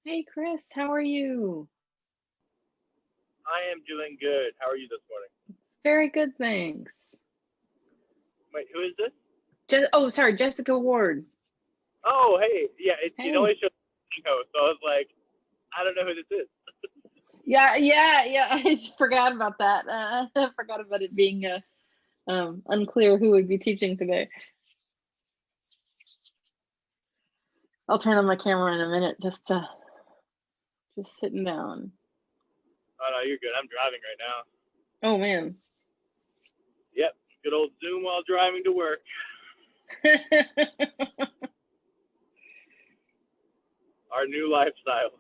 Hey Chris, how are you? I am doing good. How are you this morning? Very good, thanks. Wait, who is this? Sorry, Jessica Ward. Oh, hey, yeah, it Hey. only shows host, so I was like, I don't know who this is. Yeah. I forgot about that. I forgot about it being unclear who would be teaching today. I'll turn on my camera in a minute, just sitting down. Oh no, you're good. I'm driving right now. Oh man. Yep, good old Zoom while driving to work. Our new lifestyles.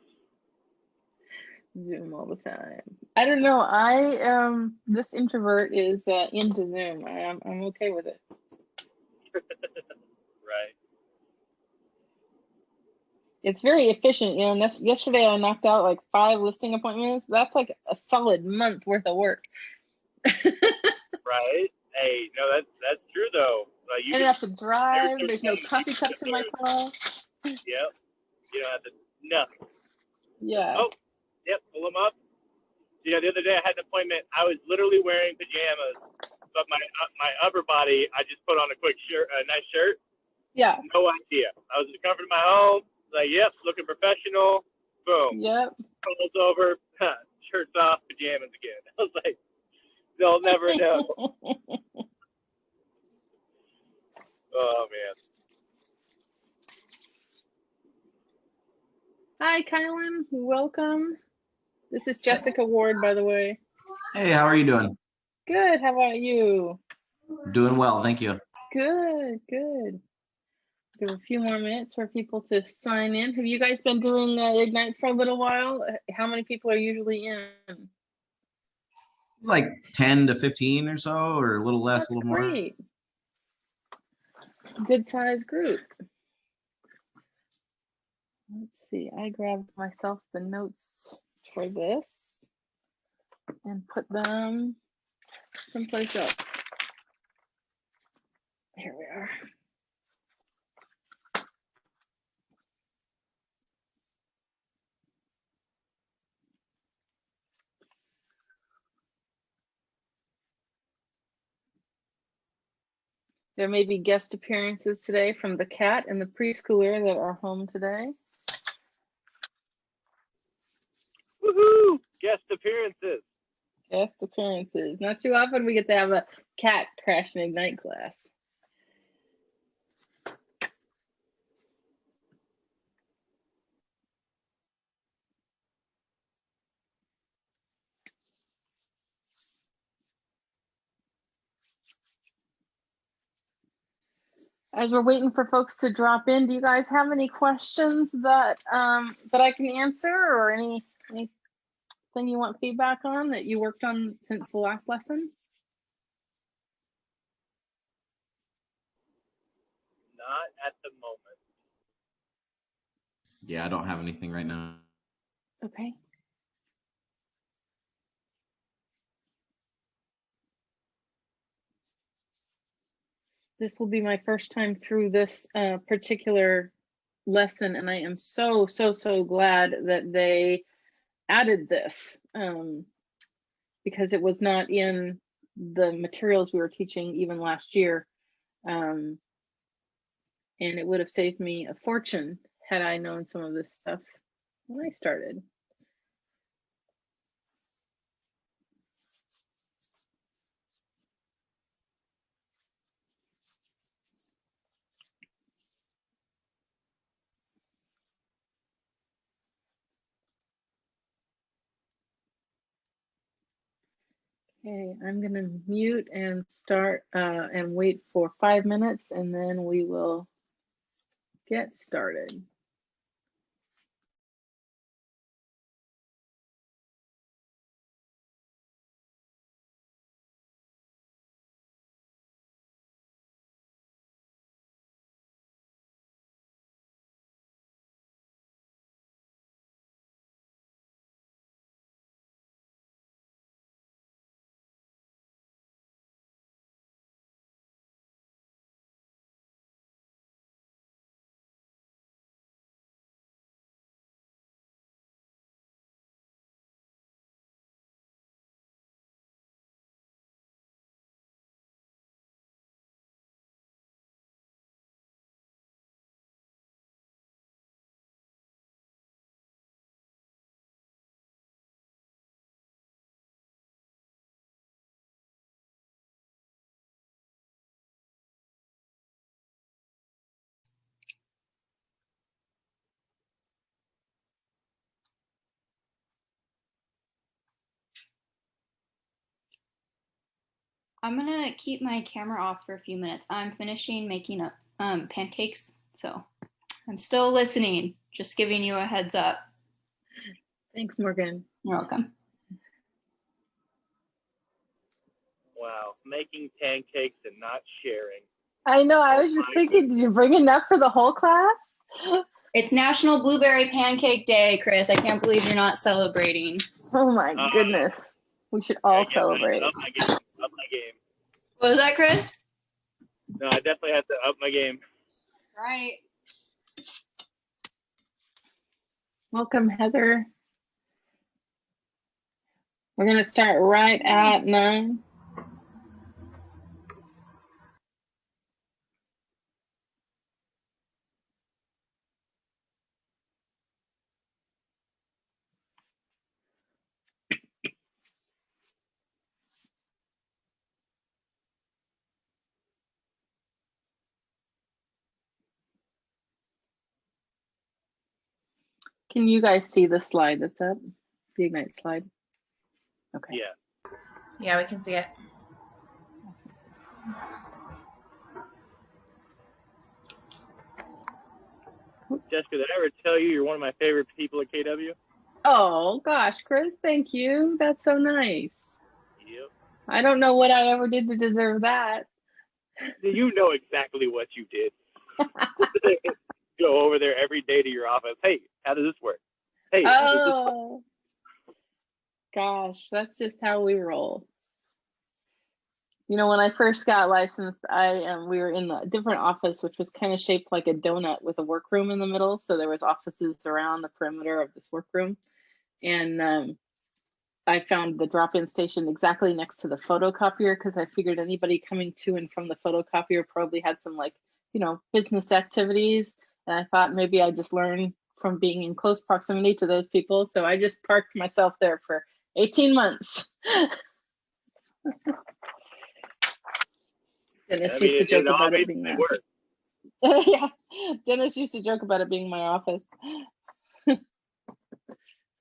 Zoom all the time. I don't know. This introvert is into Zoom. I'm okay with it. Right. It's very efficient, and yesterday I knocked out like 5 listing appointments. That's like a solid month worth of work. Right. Hey, no, that's true though. Like I you don't can. have to There's drive. There's no certain coffee people cups in my there. car. Yep. You don't have to. Nothing. Just Yeah. oh, yep. Pull them up. The other day I had an appointment. I was literally wearing pajamas, but my upper body I just put on a quick shirt, a nice shirt. Yeah. No idea. I was in the comfort of my home. Like, yep, looking professional. Boom. Yep. Calls over. Shirts off, pajamas again. I was like, they'll never know. Oh man. Hi, Kylan. Welcome. This is Jessica Ward, by the way. Hey, how are you doing? Good. How about you? Doing well, thank you. Good. Give a few more minutes for people to sign in. Have you guys been doing Ignite for a little while? How many people are usually in? It's like 10 to 15 or so, or a little less, a That's little more. great. Good size group. Let's see. I grabbed myself the notes for this and put them someplace else. Here we are. There may be guest appearances today from the cat and the preschooler that are home today. Woohoo! Guest appearances. Guest appearances. Not too often we get to have a cat crash an Ignite class. As we're waiting for folks to drop in, do you guys have any questions that that I can answer, or anything you want feedback on that you worked on since the last lesson? Not at the moment. Yeah, I don't have anything right now. Okay. This will be my first time through this particular lesson, and I am so glad that they added this because it was not in the materials we were teaching even last year, and it would have saved me a fortune had I known some of this stuff when I started. Okay, I'm going to mute and start and wait for 5 minutes, and then we will get started. I'm gonna keep my camera off for a few minutes. I'm finishing making up pancakes, so I'm still listening. Just giving you a heads up. Thanks, Morgan. You're welcome. Wow, making pancakes and not sharing. I know. I was just thinking, did you bring enough for the whole class? It's National Blueberry Pancake Day, Chris. I can't believe you're not celebrating. Oh my goodness. We should all celebrate. Up my game. What was that, Chris? No, I definitely have to up my game. Right. Welcome, Heather. We're going to start right at 9. Can you guys see the slide that's up? The Ignite slide? Okay. Yeah. Yeah, we can see it. Jessica, did I ever tell you you're one of my favorite people at KW? Oh gosh, Chris, thank you. That's so nice. Yep. I don't know what I ever did to deserve that. You know exactly what you did. Go over there every day to your office. Hey, how does this work? Hey, how does this work? Oh gosh, that's just how we roll. You know, when I first got licensed, we were in a different office, which was kind of shaped like a donut with a workroom in the middle. So there was offices around the perimeter of this workroom. And I found the drop-in station exactly next to the photocopier because I figured anybody coming to and from the photocopier probably had some business activities. And I thought maybe I'd just learn from being in close proximity to those people. So I just parked myself there for 18 months. Dennis used to joke about it being yeah, Dennis used to joke about it being my office.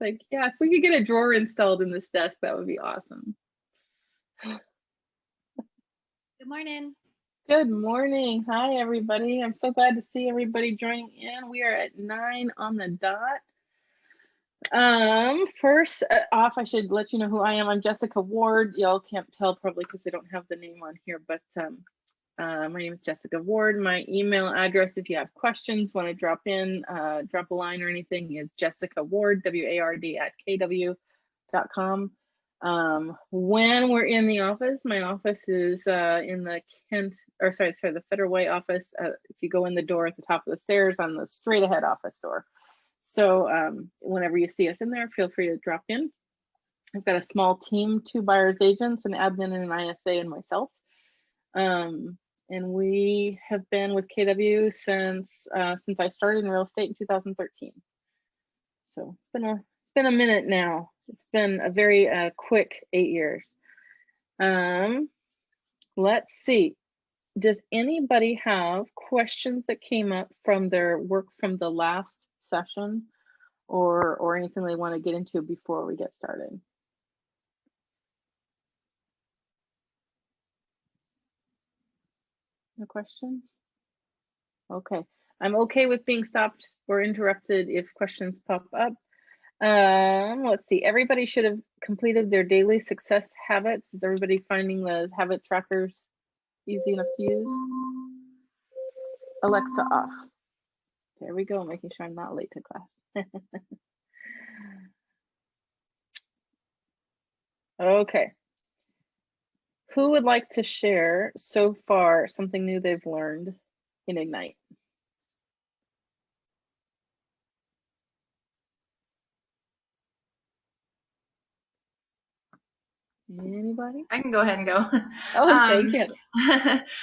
Like, yeah, if we could get a drawer installed in this desk, that would be awesome. Good morning. Good morning. Hi, everybody. I'm so glad to see everybody joining in. We are at 9 on the dot. First off, I should let you know who I am. I'm Jessica Ward. Y'all can't tell probably because I don't have the name on here, but my name is Jessica Ward. My email address, if you have questions, want to drop in, drop a line or anything, is Jessica Ward, WARD @kw.com. When we're in the office, my office is in the the Federal Way office. If you go in the door at the top of the stairs on the straight ahead office door. So whenever you see us in there, feel free to drop in. I've got a small team, 2 buyer's agents, an admin and an ISA, and myself. And we have been with KW since I started in real estate in 2013. So it's been a minute now. It's been a very quick 8 years. Let's see. Does anybody have questions that came up from their work from the last session, or anything they want to get into before we get started? No questions? Okay. I'm okay with being stopped or interrupted if questions pop up. Let's see. Everybody should have completed their daily success habits. Is everybody finding the habit trackers easy enough to use? Alexa off. There we go, making sure I'm not late to class. Okay. Who would like to share so far something new they've learned in Ignite? Anybody? I can go ahead and go. Oh, thank you.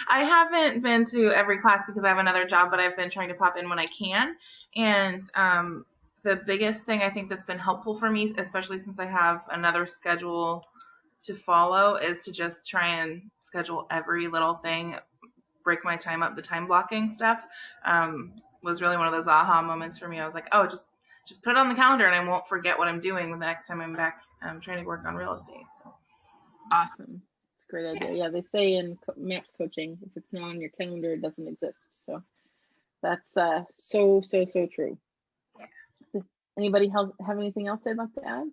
I haven't been to every class because I have another job, but I've been trying to pop in when I can. And the biggest thing I think that's been helpful for me, especially since I have another schedule to follow, is to just try and schedule every little thing, break my time up. The time blocking stuff was really one of those aha moments for me. I was like, oh, just put it on the calendar and I won't forget what I'm doing the next time I'm back trying to work on real estate. So. Awesome. a great idea. Yeah, they say in maps coaching, if it's not on your calendar, it doesn't exist. So that's so true. Does anybody else have anything else they'd like to add?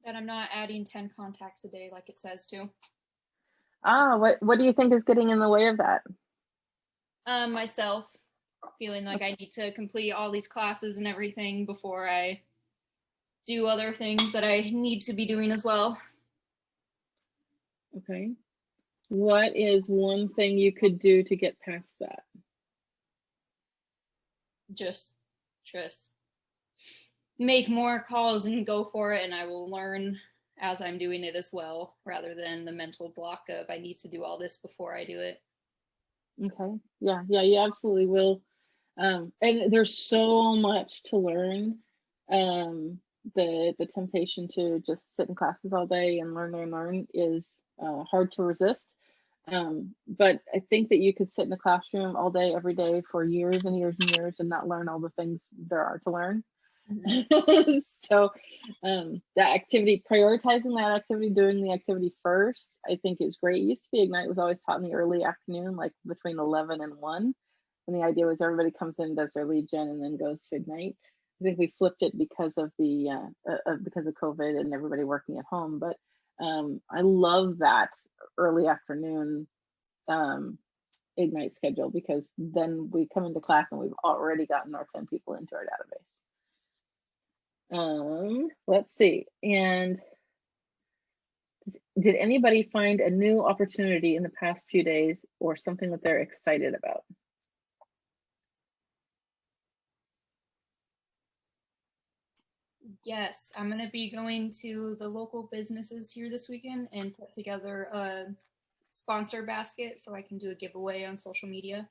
That I'm not adding 10 contacts a day like it says to. What do you think is getting in the way of that? Myself feeling like I need to complete all these classes and everything before I do other things that I need to be doing as well. Okay. What is one thing you could do to get past that? Just make more calls and go for it, and I will learn as I'm doing it as well, rather than the mental block of I need to do all this before I do it. Okay. Yeah, you absolutely will. And there's so much to learn. The temptation to just sit in classes all day and learn is hard to resist. But I think that you could sit in the classroom all day, every day for years and years and years and not learn all the things there are to learn. So that activity, prioritizing that activity, doing the activity first, I think is great. It used to be Ignite was always taught in the early afternoon, like between 11 and 1. And the idea was everybody comes in, does their lead gen, and then goes to Ignite. I think we flipped it because of because of COVID and everybody working at home. But I love that early afternoon Ignite schedule, because then we come into class and we've already gotten our 10 people into our database. Let's see. And did anybody find a new opportunity in the past few days or something that they're excited about? Yes, I'm going to be going to the local businesses here this weekend and put together a sponsor basket so I can do a giveaway on social media.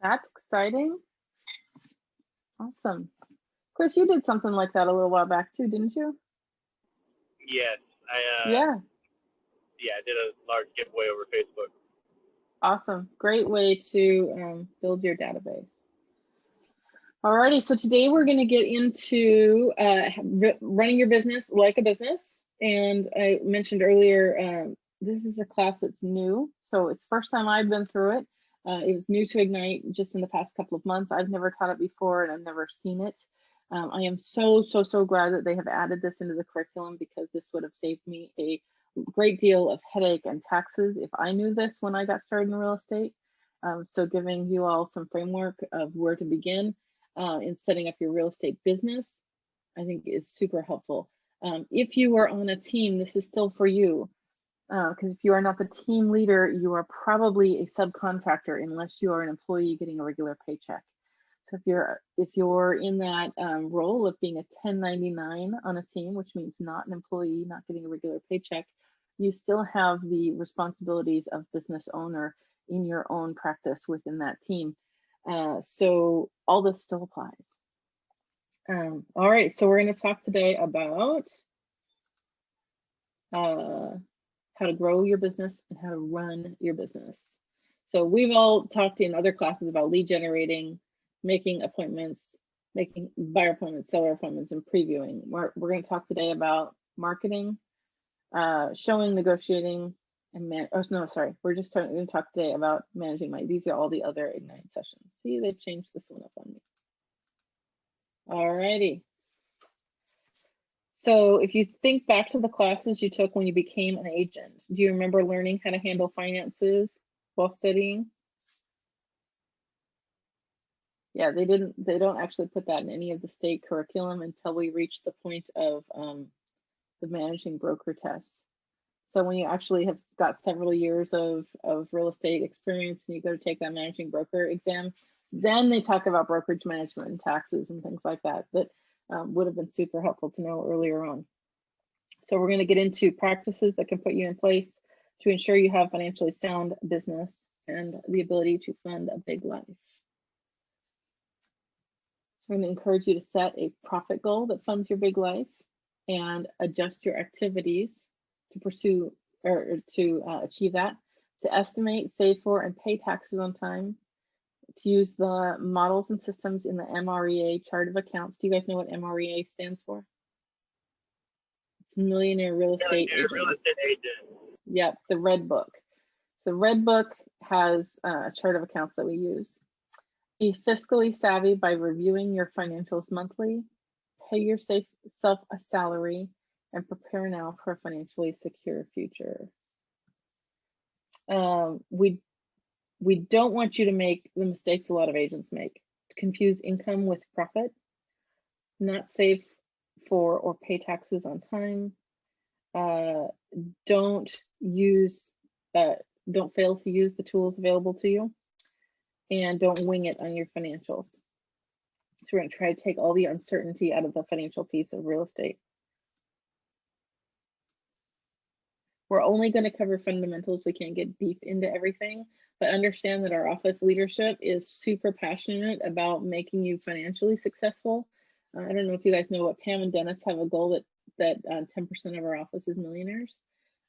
That's exciting. Awesome. Chris, you did something like that a little while back too, didn't you? Yes, I Yeah. I did a large giveaway over Facebook. Awesome. Great way to build your database. Alrighty, so today we're going to get into running your business like a business. And I mentioned earlier, this is a class that's new. So it's the first time I've been through it. It was new to Ignite just in the past couple of months. I've never taught it before and I've never seen it. I am so glad that they have added this into the curriculum, because this would have saved me a great deal of headache and taxes if I knew this when I got started in real estate. So giving you all some framework of where to begin in setting up your real estate business, I think is super helpful. If you are on a team, this is still for you, because if you are not the team leader, you are probably a subcontractor unless you are an employee getting a regular paycheck. So if you're in that role of being a 1099 on a team, which means not an employee, not getting a regular paycheck, you still have the responsibilities of business owner in your own practice within that team. So all this still applies. All right, so we're going to talk today about how to grow your business and how to run your business. So we've all talked in other classes about lead generating, making appointments, making buyer appointments, seller appointments, and previewing. We're going to talk today about marketing, showing, negotiating, and we're just going to talk today about managing money. These are all the other Ignite sessions. See, they've changed this one up on me. All righty. So if you think back to the classes you took when you became an agent, do you remember learning how to handle finances while studying? Yeah, they don't actually put that in any of the state curriculum until we reach the point of the managing broker test. So when you actually have got several years of real estate experience and you go to take that managing broker exam, then they talk about brokerage management and taxes and things like that. That would have been super helpful to know earlier on. So we're going to get into practices that can put you in place to ensure you have financially sound business and the ability to fund a big life. So I'm going to encourage you to set a profit goal that funds your big life and adjust your activities to pursue or to achieve that, to estimate, save for, and pay taxes on time, to use the models and systems in the MREA chart of accounts. Do you guys know what MREA stands for? It's Millionaire Real Estate Agent. Real estate agent. Yep, the red book. So red book has a chart of accounts that we use. Be fiscally savvy by reviewing your financials monthly, pay yourself a salary, and prepare now for a financially secure future. We don't want you to make the mistakes a lot of agents make. Confuse income with profit, not save for or pay taxes on time. Don't fail to use the tools available to you, and don't wing it on your financials. So we're going to try to take all the uncertainty out of the financial piece of real estate. We're only going to cover fundamentals. We can't get deep into everything, but understand that our office leadership is super passionate about making you financially successful. I don't know if you guys know, but Pam and Dennis have a goal that 10% of our office is millionaires.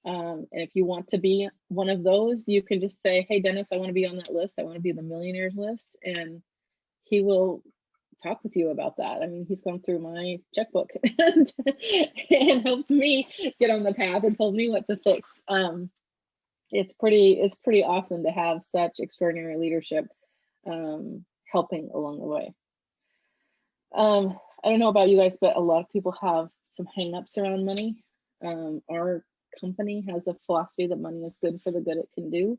And if you want to be one of those, you can just say, hey, Dennis, I want to be on that list. I want to be the millionaires list. And he will talk with you about that. I mean, he's gone through my checkbook and helped me get on the path and told me what to fix. It's pretty awesome to have such extraordinary leadership helping along the way. I don't know about you guys, but a lot of people have some hangups around money. Our company has a philosophy that money is good for the good it can do.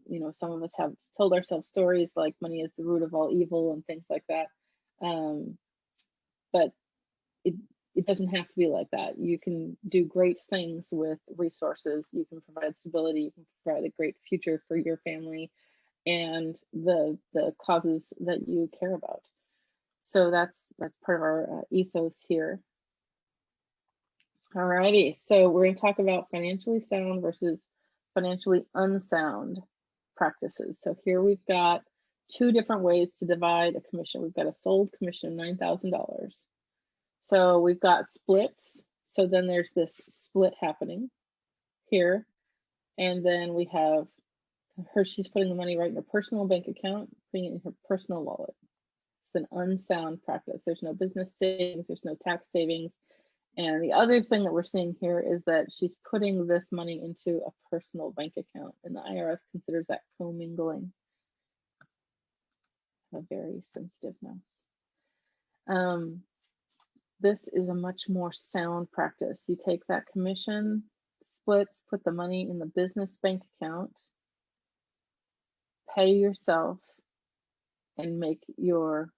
You know, some of us have told ourselves stories like money is the root of all evil and things like that. But it doesn't have to be like that. You can do great things with resources. You can provide stability. You can provide a great future for your family and the causes that you care about. So that's part of our ethos here. Alrighty, so we're going to talk about financially sound versus financially unsound practices. So here we've got two different ways to divide a commission. We've got a sold commission of $9,000. So we've got splits. So then there's this split happening here. And then we have her, she's putting the money right in her personal bank account, putting it in her personal wallet. It's an unsound practice. There's no business savings, there's no tax savings. And the other thing that we're seeing here is that she's putting this money into a personal bank account, and the IRS considers that commingling. A very sensitive mouse. This is a much more sound practice. You take that commission, splits, put the money in the business bank account, pay yourself, and make your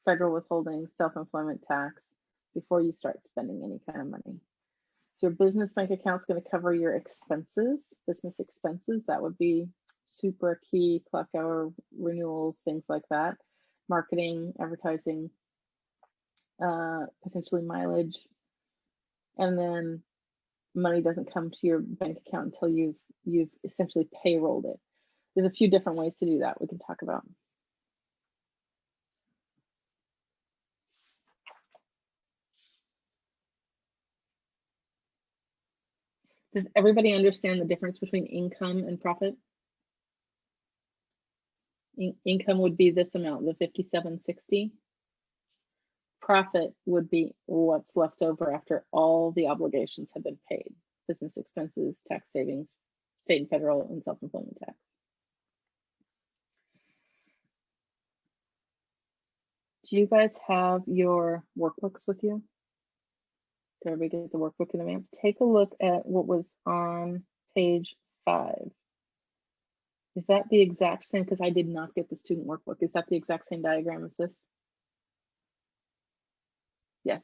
federal withholding self-employment tax before you start spending any kind of money. So your business bank account is going to cover your expenses, business expenses. That would be super key, clock hour renewals, things like that, marketing, advertising, potentially mileage. And then money doesn't come to your bank account until you've essentially payrolled it. There's a few different ways to do that we can talk about. Does everybody understand the difference between income and profit? Income would be this amount, the $57.60. Profit would be what's left over after all the obligations have been paid. Business expenses, tax savings, state and federal, and self-employment tax. Do you guys have your workbooks with you? Did everybody get the workbook in advance? Take a look at what was on page 5. Is that the exact same? Because I did not get the student workbook. Is that the exact same diagram as this? Yes.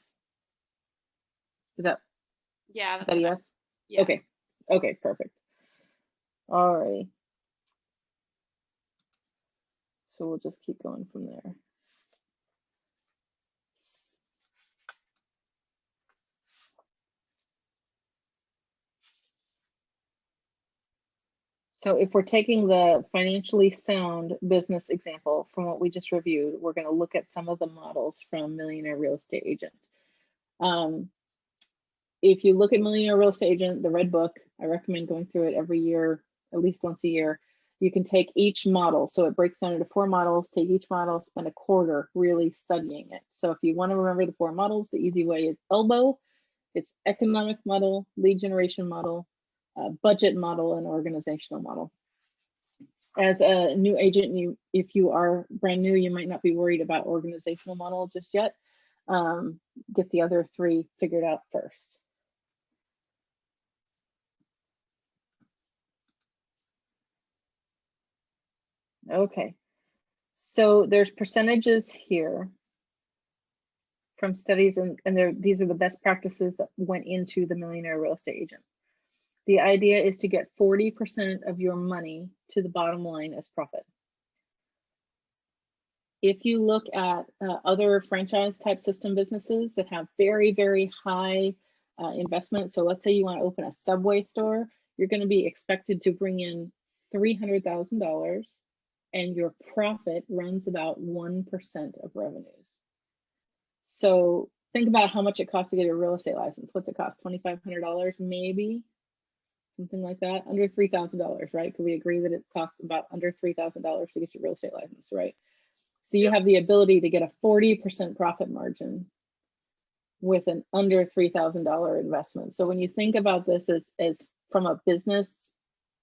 Is that? Yeah. Is that a yes? Yeah. Okay. Okay, perfect. All right. So we'll just keep going from there. So if we're taking the financially sound business example from what we just reviewed, we're going to look at some of the models from Millionaire Real Estate Agent. If you look at Millionaire Real Estate Agent, the red book, I recommend going through it every year, at least once a year. You can take each model. So it breaks down into 4 models, take each model, spend a quarter really studying it. So if you want to remember the 4 models, the easy way is ELBO. It's economic model, lead generation model, budget model and organizational model. As a new agent, if you are brand new, you might not be worried about organizational model just yet. Get the other three figured out first. Okay, so there's percentages here from studies, and these are the best practices that went into the Millionaire Real Estate Agent. The idea is to get 40% of your money to the bottom line as profit. If you look at other franchise type system businesses that have very, very high investment, so let's say you want to open a Subway store, you're going to be expected to bring in $300,000 and your profit runs about 1% of revenues. So think about how much it costs to get a real estate license. What's it cost? $2,500 maybe? Something like that, under $3,000, right? Could we agree that it costs about under $3,000 to get your real estate license, right? So you have the ability to get a 40% profit margin with an under $3,000 investment. So when you think about this as from a business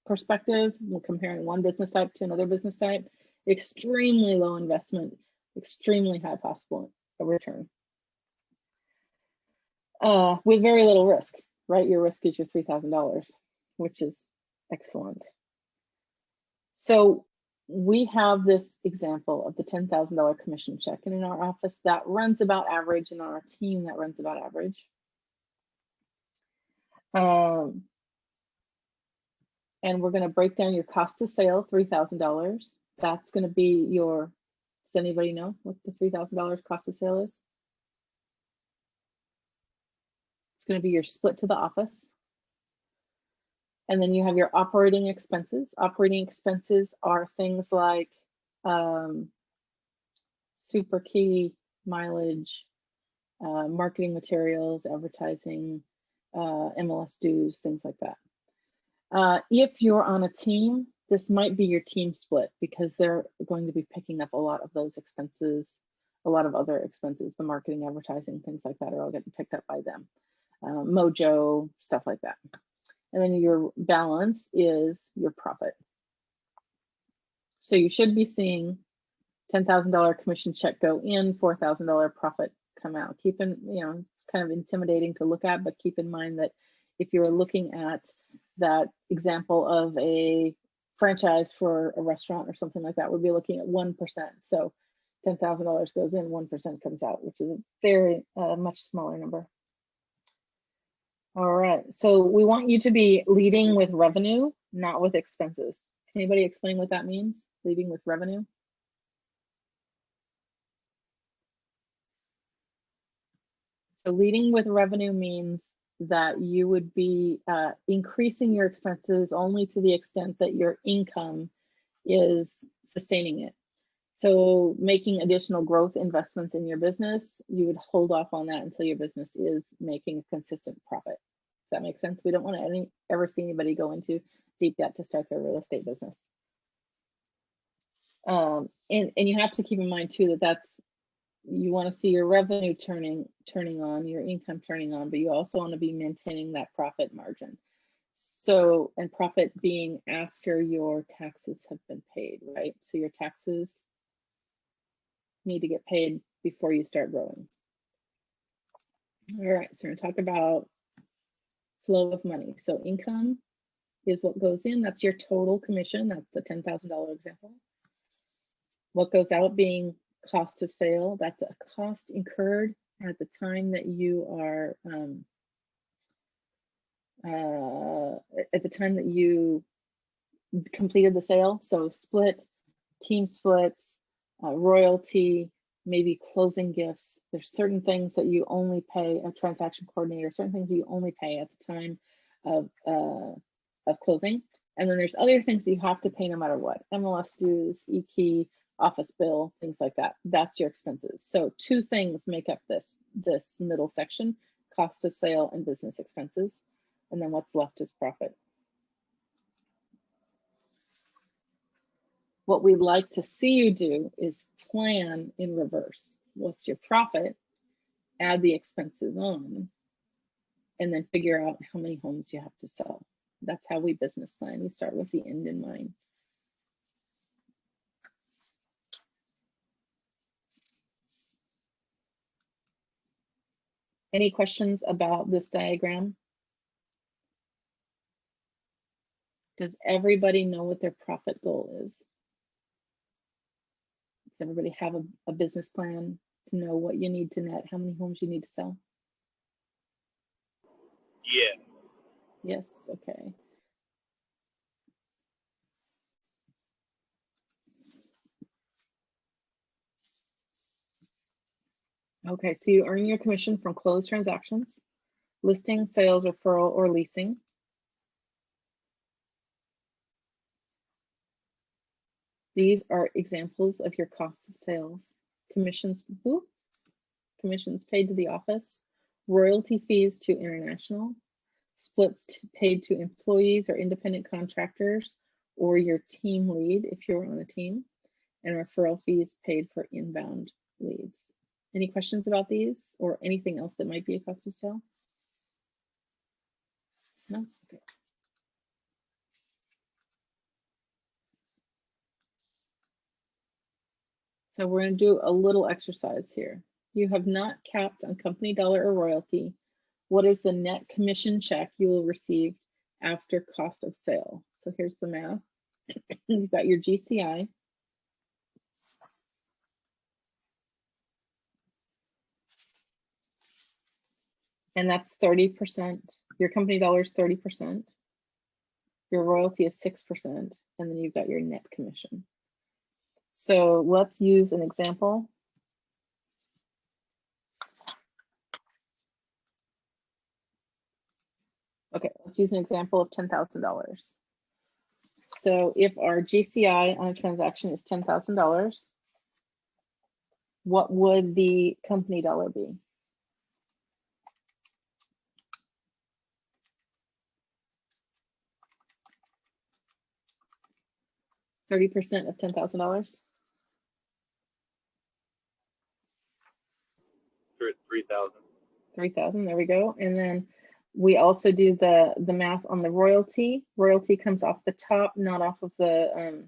perspective, we're comparing one business type to another business type, extremely low investment, extremely high possible return. With very little risk, right? Your risk is your $3,000, which is excellent. So we have this example of the $10,000 commission check, and in our office that runs about average, and on our team that runs about average. And we're going to break down your cost of sale, $3,000. That's going to be your, does anybody know what the $3,000 cost of sale is? It's going to be your split to the office. And then you have your operating expenses. Operating expenses are things like super key, mileage, marketing materials, advertising, MLS dues, things like that. If you're on a team, this might be your team split because they're going to be picking up a lot of those expenses, a lot of other expenses, the marketing, advertising, things like that are all getting picked up by them. Mojo, stuff like that. And then your balance is your profit. So you should be seeing $10,000 commission check go in, $4,000 profit come out. Keep in, it's kind of intimidating to look at, but keep in mind that if you're looking at that example of a franchise for a restaurant or something like that, we'll be looking at 1%. So $10,000 goes in, 1% comes out, which is a very much smaller number. All right, so we want you to be leading with revenue, not with expenses. Can anybody explain what that means, leading with revenue? So leading with revenue means that you would be increasing your expenses only to the extent that your income is sustaining it. So making additional growth investments in your business, you would hold off on that until your business is making a consistent profit. Does that make sense? We don't want to ever see anybody go into deep debt to start their real estate business. And you have to keep in mind too that you want to see your revenue turning on, your income turning on, but you also want to be maintaining that profit margin. So, and profit being after your taxes have been paid, right? So your taxes need to get paid before you start growing. All right, so we're going to talk about flow of money. So income is what goes in, that's your total commission, that's the $10,000 example. What goes out being cost of sale, that's a cost incurred at the time that you are at the time that you completed the sale. So split, team splits, royalty, maybe closing gifts. There's certain things that you only pay a transaction coordinator, certain things that you only pay at the time of closing. And then there's other things that you have to pay no matter what. MLS dues, e-key, office bill, things like that. That's your expenses. So two things make up this middle section, cost of sale and business expenses. And then what's left is profit. What we'd like to see you do is plan in reverse. What's your profit? Add the expenses on, and then figure out how many homes you have to sell. That's how we business plan. We start with the end in mind. Any questions about this diagram? Does everybody know what their profit goal is? Does everybody have a business plan to know what you need to net, how many homes you need to sell? Yeah. Yes, okay. Okay, so you earn your commission from closed transactions, listing, sales, referral, or leasing. These are examples of your costs of sales. Commissions paid to the office, royalty fees to international, splits paid to employees or independent contractors, or your team lead if you're on a team, and referral fees paid for inbound leads. Any questions about these or anything else that might be a cost of sale? No? Okay. So we're going to do a little exercise here. You have not capped on company dollar or royalty. What is the net commission check you will receive after cost of sale? So here's the math. You've got your GCI. And that's 30%. Your company dollar is 30%. Your royalty is 6%. And then you've got your net commission. So let's use an example. Okay, let's use an example of $10,000. So if our GCI on a transaction is $10,000, what would the company dollar be? $30% of $10,000? 3,000. 3,000, there we go. And then we also do the math on the royalty. Royalty comes off the top, not off of the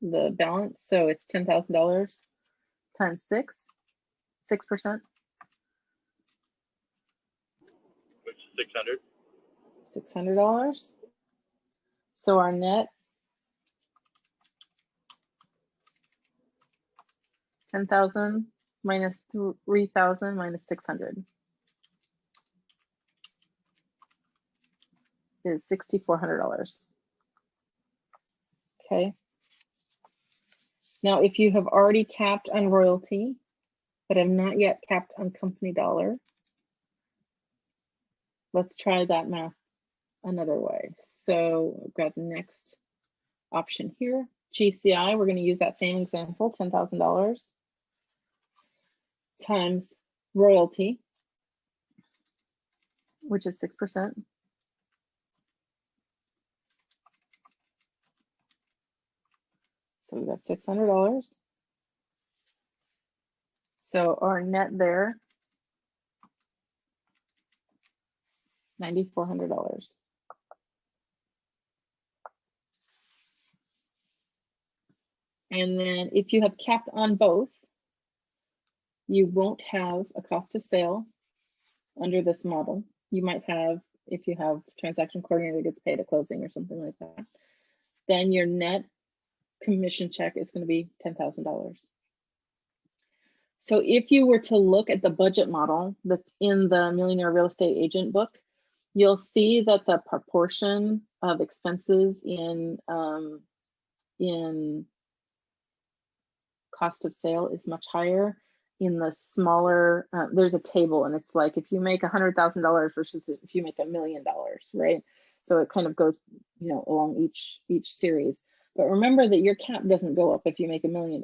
balance. So it's $10,000 times 6%. Which is 600. $600. So our net, 10,000 minus 3,000 minus 600 is $6,400. Okay. Now, if you have already capped on royalty, but have not yet capped on company dollar, let's try that math another way. So I've got the next option here. GCI, we're going to use that same example, $10,000 times royalty, which is 6%. So we've got $600. So our net there, $9,400. And then if you have capped on both, you won't have a cost of sale under this model. You might have, if you have transaction coordinator that gets paid at closing or something like that, then your net commission check is going to be $10,000. So if you were to look at the budget model that's in the Millionaire Real Estate Agent book, you'll see that the proportion of expenses in cost of sale is much higher in the smaller, there's a table and it's like if you make $100,000 versus if you make $1 million, right? So it kind of goes, along each series. But remember that your cap doesn't go up if you make $1 million.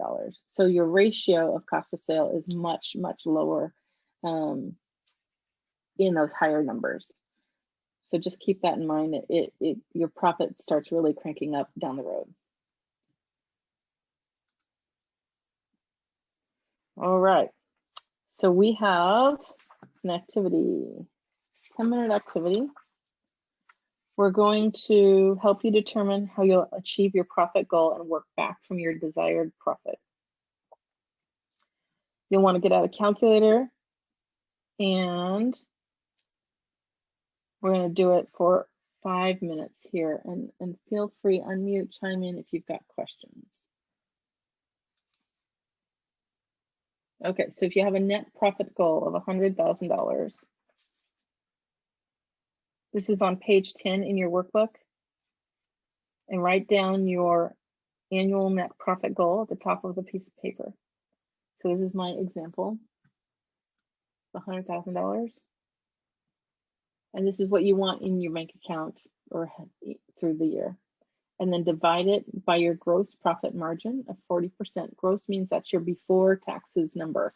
So your ratio of cost of sale is much, much lower in those higher numbers. So just keep that in mind. Your profit starts really cranking up down the road. All right. So we have an activity, 10-minute activity. We're going to help you determine how you'll achieve your profit goal and work back from your desired profit. You'll want to get out a calculator, and we're going to do it for 5 minutes here, and feel free, unmute, chime in if you've got questions. Okay, so if you have a net profit goal of $100,000, this is on page 10 in your workbook, and write down your annual net profit goal at the top of the piece of paper. So this is my example, $100,000. And this is what you want in your bank account or through the year. And then divide it by your gross profit margin of 40%. Gross means that's your before taxes number.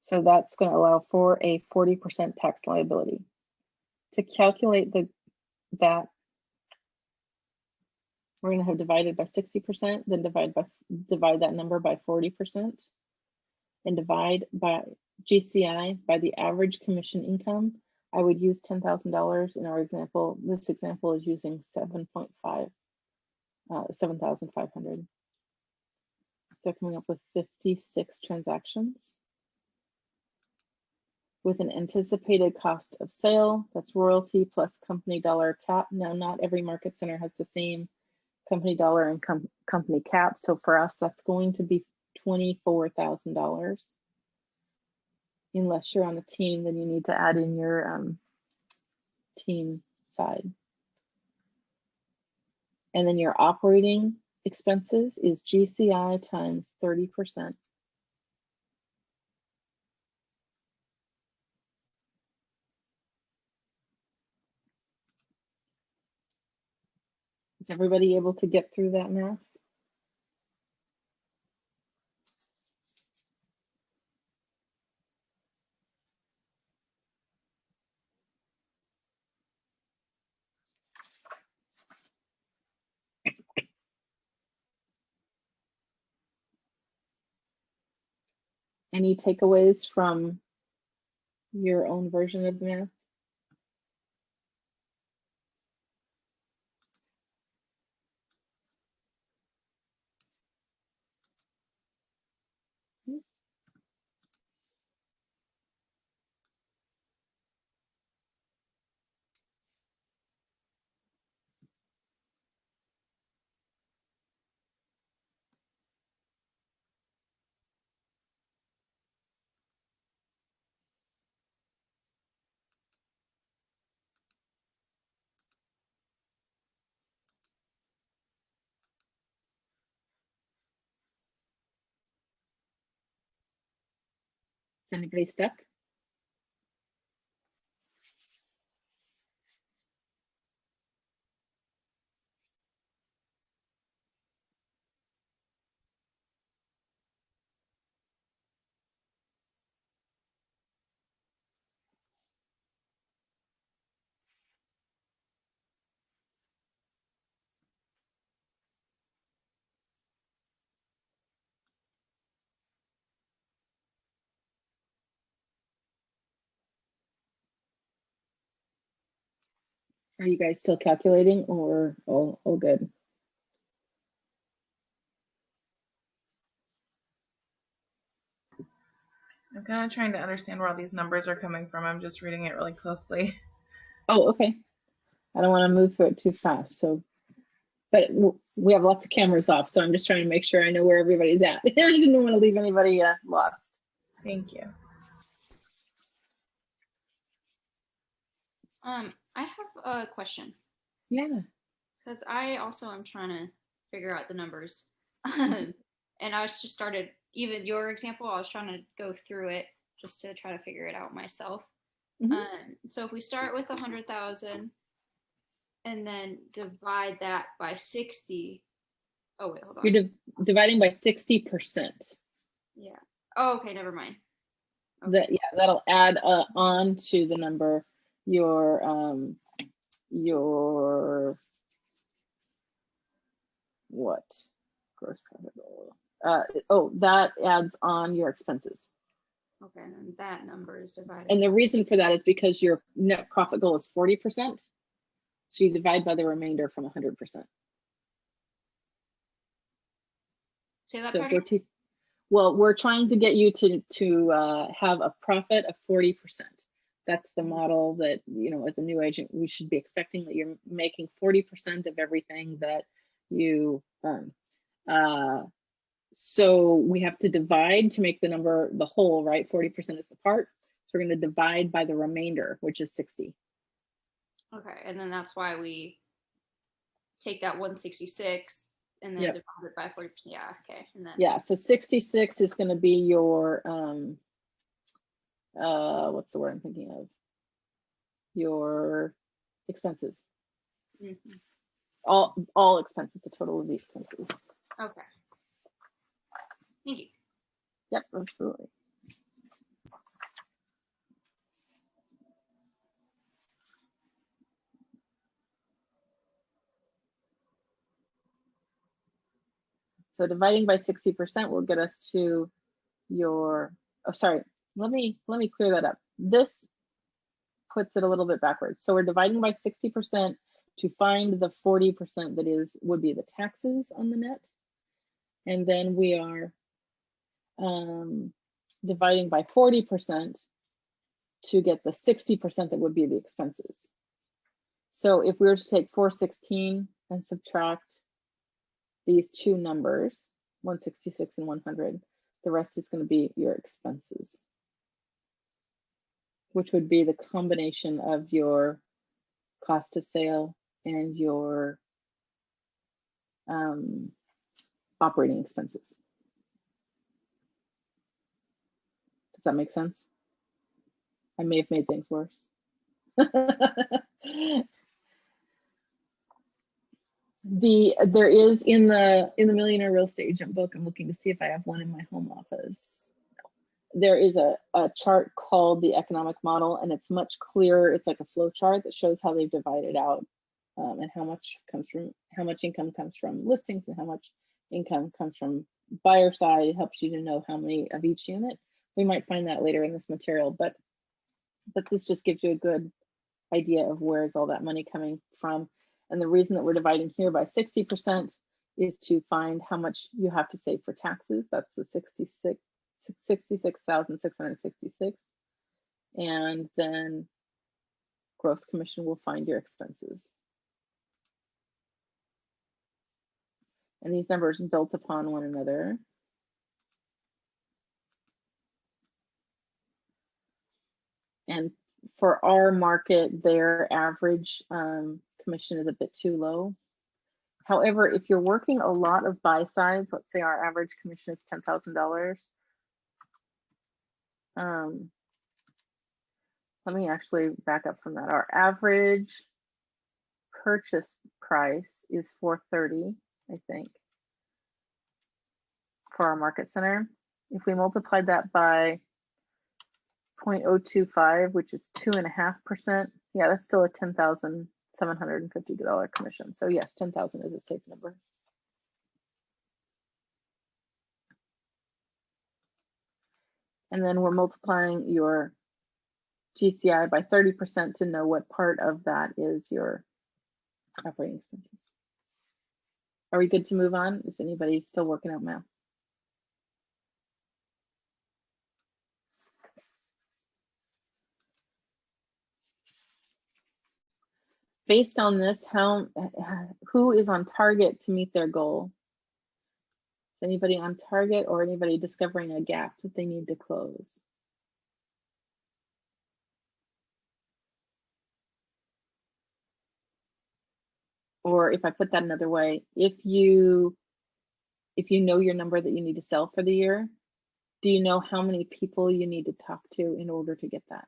So that's going to allow for a 40% tax liability. To calculate that, we're going to have divided by 60%, then divide that number by 40%, and divide by GCI by the average commission income. I would use $10,000 in our example. This example is using 7,500. So coming up with 56 transactions with an anticipated cost of sale. That's royalty plus company dollar cap. Now, not every market center has the same company dollar and company cap. So for us, that's going to be $24,000. Unless you're on a team, then you need to add in your team side. And then your operating expenses is GCI times 30%. Is everybody able to get through that math? Any takeaways from your own version of the math? Is anybody stuck? Are you guys still calculating, or all good? I'm kind of trying to understand where all these numbers are coming from. I'm just reading it really closely. Oh, okay. I don't want to move through it too fast. So, but we have lots of cameras off, so I'm just trying to make sure I know where everybody's at. I didn't want to leave anybody lost. Thank you. I have a question. Yeah. Because I also am trying to figure out the numbers. And I was just started, even your example, I was trying to go through it just to try to figure it out myself. Mhm. So if we start with 100,000 and then divide that by 60. Oh, wait, hold on. You're dividing by 60%. Yeah. Oh, okay, never mind. Okay. That, yeah, that'll add on to the number your what gross profit goal. Oh, that adds on your expenses. Okay, and that number is divided. And the reason for that is because your net profit goal is 40%. So you divide by the remainder from 100%. Say that So part if again? well, we're trying to get you to have a profit of 40%. That's the model that, you know, as a new agent, we should be expecting that you're making 40% of everything that you earn. So we have to divide to make the number the whole, right? 40% is the part. So we're going to divide by the remainder, which is 60. Okay, and then that's why we take that 166 and then Yep. divide it by 40%. Yeah, okay. And then Yeah, so 66 is going to be your what's the word I'm thinking of? Your expenses. Mhm. All expenses, the total of the expenses. Okay. Thank you. Yep, absolutely. So dividing by 60% will get us to your, oh, sorry, let me clear that up. This puts it a little bit backwards. So we're dividing by 60% to find the 40% that would be the taxes on the net. And then we are dividing by 40% to get the 60% that would be the expenses. So if we were to take 416 and subtract these two numbers, 166 and 100, the rest is going to be your expenses, which would be the combination of your cost of sale and your operating expenses. Does that make sense? I may have made things worse. There is in the Millionaire Real Estate Agent book, I'm looking to see if I have one in my home office. There is a chart called the economic model, and it's much clearer. It's like a flow chart that shows how they've divided out and how much income comes from listings and how much income comes from buyer side. It helps you to know how many of each unit. We might find that later in this material, but this just gives you a good idea of where's all that money coming from. And the reason that we're dividing here by 60% is to find how much you have to save for taxes. That's the 66,666. And then gross commission will find your expenses. And these numbers built upon one another. And for our market, their average commission is a bit too low. However, if you're working a lot of buy sides, let's say our average commission is $10,000. Let me actually back up from that. Our average purchase price is $430, I think, for our market center. If we multiplied that by 0.025, which is 2.5%, yeah, that's still a $10,750 commission. So yes, 10,000 is a safe number. And then we're multiplying your GCI by 30% to know what part of that is your operating expenses. Are we good to move on? Is anybody still working out math? Based on this, who is on target to meet their goal? Is anybody on target or anybody discovering a gap that they need to close? Or if I put that another way, if you know your number that you need to sell for the year, do you know how many people you need to talk to in order to get that?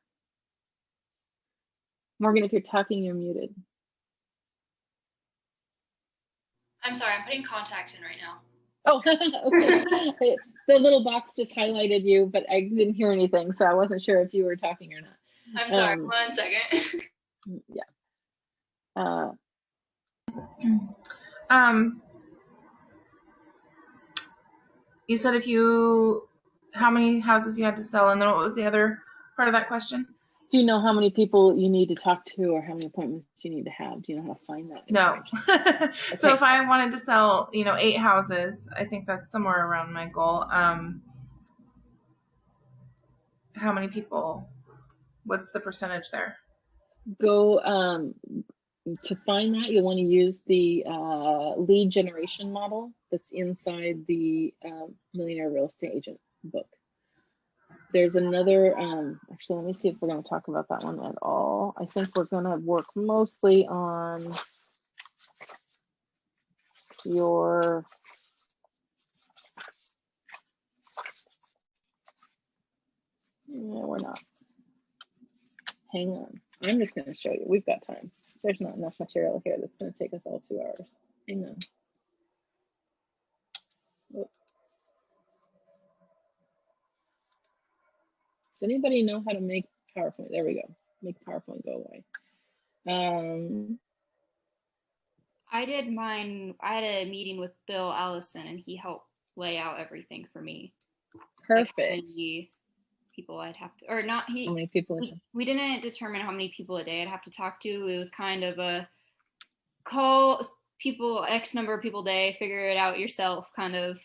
Morgan, if you're talking, you're muted. I'm sorry, I'm putting contacts in right now. Oh, okay. The little box just highlighted you, but I didn't hear anything, so I wasn't sure if you were talking or not. I'm sorry, 1 second. Yeah. You said if you how many houses you had to sell, and then what was the other part of that question? Do you know how many people you need to talk to or how many appointments you need to have? Do you know how to find that No. information? So Okay. if I wanted to sell, 8 houses, I think that's somewhere around my goal. How many people? What's the percentage there? Go to find that, you'll want to use the lead generation model that's inside the Millionaire Real Estate Agent book. There's another, actually, let me see if we're going to talk about that one at all. I think we're going to work mostly on your we're not. Hang on. I'm just going to show you. We've got time. There's not enough material here that's going to take us all 2 hours. Hang on. Oh. Does anybody know how to make PowerPoint? There we go. Make PowerPoint go away. I did mine. I had a meeting with Bill Allison, and he helped lay out everything for me. Perfect. Like how many people I'd have to, or not. How many people? We didn't determine how many people a day I'd have to talk to. It was kind of a call people X number of people a day, figure it out yourself. Kind of,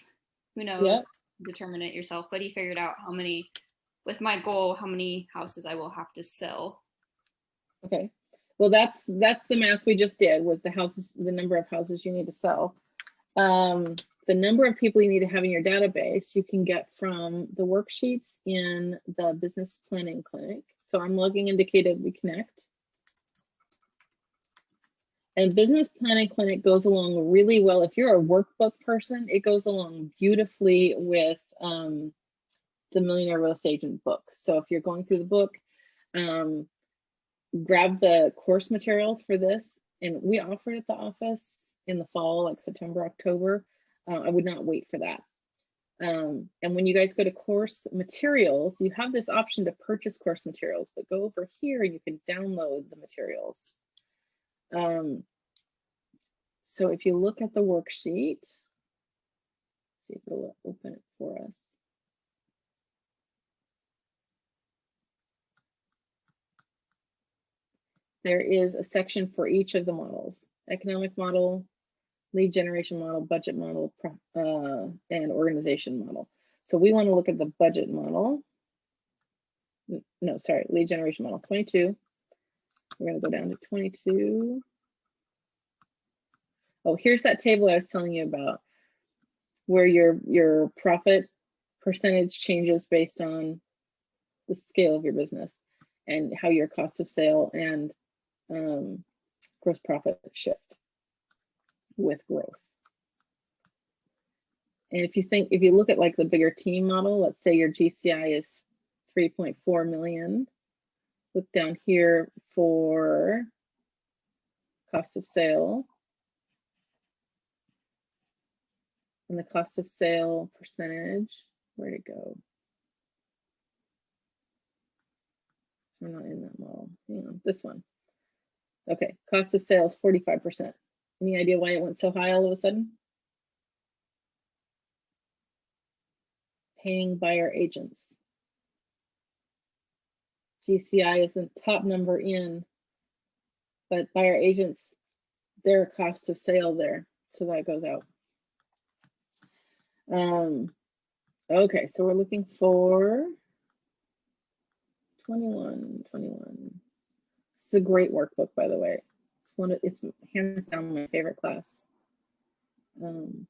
who knows? Yep. Determine it yourself. But he figured out how many, with my goal, how many houses I will have to sell. Okay. Well, that's the math we just did, was the houses, the number of houses you need to sell. The number of people you need to have in your database you can get from the worksheets in the business planning clinic. So I'm logging into KW Connect. And business planning clinic goes along really well. If you're a workbook person, it goes along beautifully with the Millionaire Real Estate Agent book. So if you're going through the book, grab the course materials for this, and we offer it at the office in the fall, like September, October. I would not wait for that. And when you guys go to course materials, you have this option to purchase course materials, but go over here and you can download the materials. So if you look at the worksheet, see if it'll open it for us. There is a section for each of the models: economic model, lead generation model, budget model, and organization model. So we want to look at the budget model. No, sorry, lead generation model 22. We're going to go down to 22. Oh, here's that table I was telling you about, where your profit percentage changes based on the scale of your business and how your cost of sale and gross profit shift with growth. And if you look at like the bigger team model, let's say your GCI is 3.4 million. Look down here for cost of sale. And the cost of sale percentage, where'd it go? We're not in that model. Hang on, this one. Okay, cost of sales 45%. Any idea why it went so high all of a sudden? Paying buyer agents. GCI is the top number in, but buyer agents, their cost of sale there, so that goes out. Okay, so we're looking for 21. It's a great workbook, by the way. It's hands down my favorite class. 21.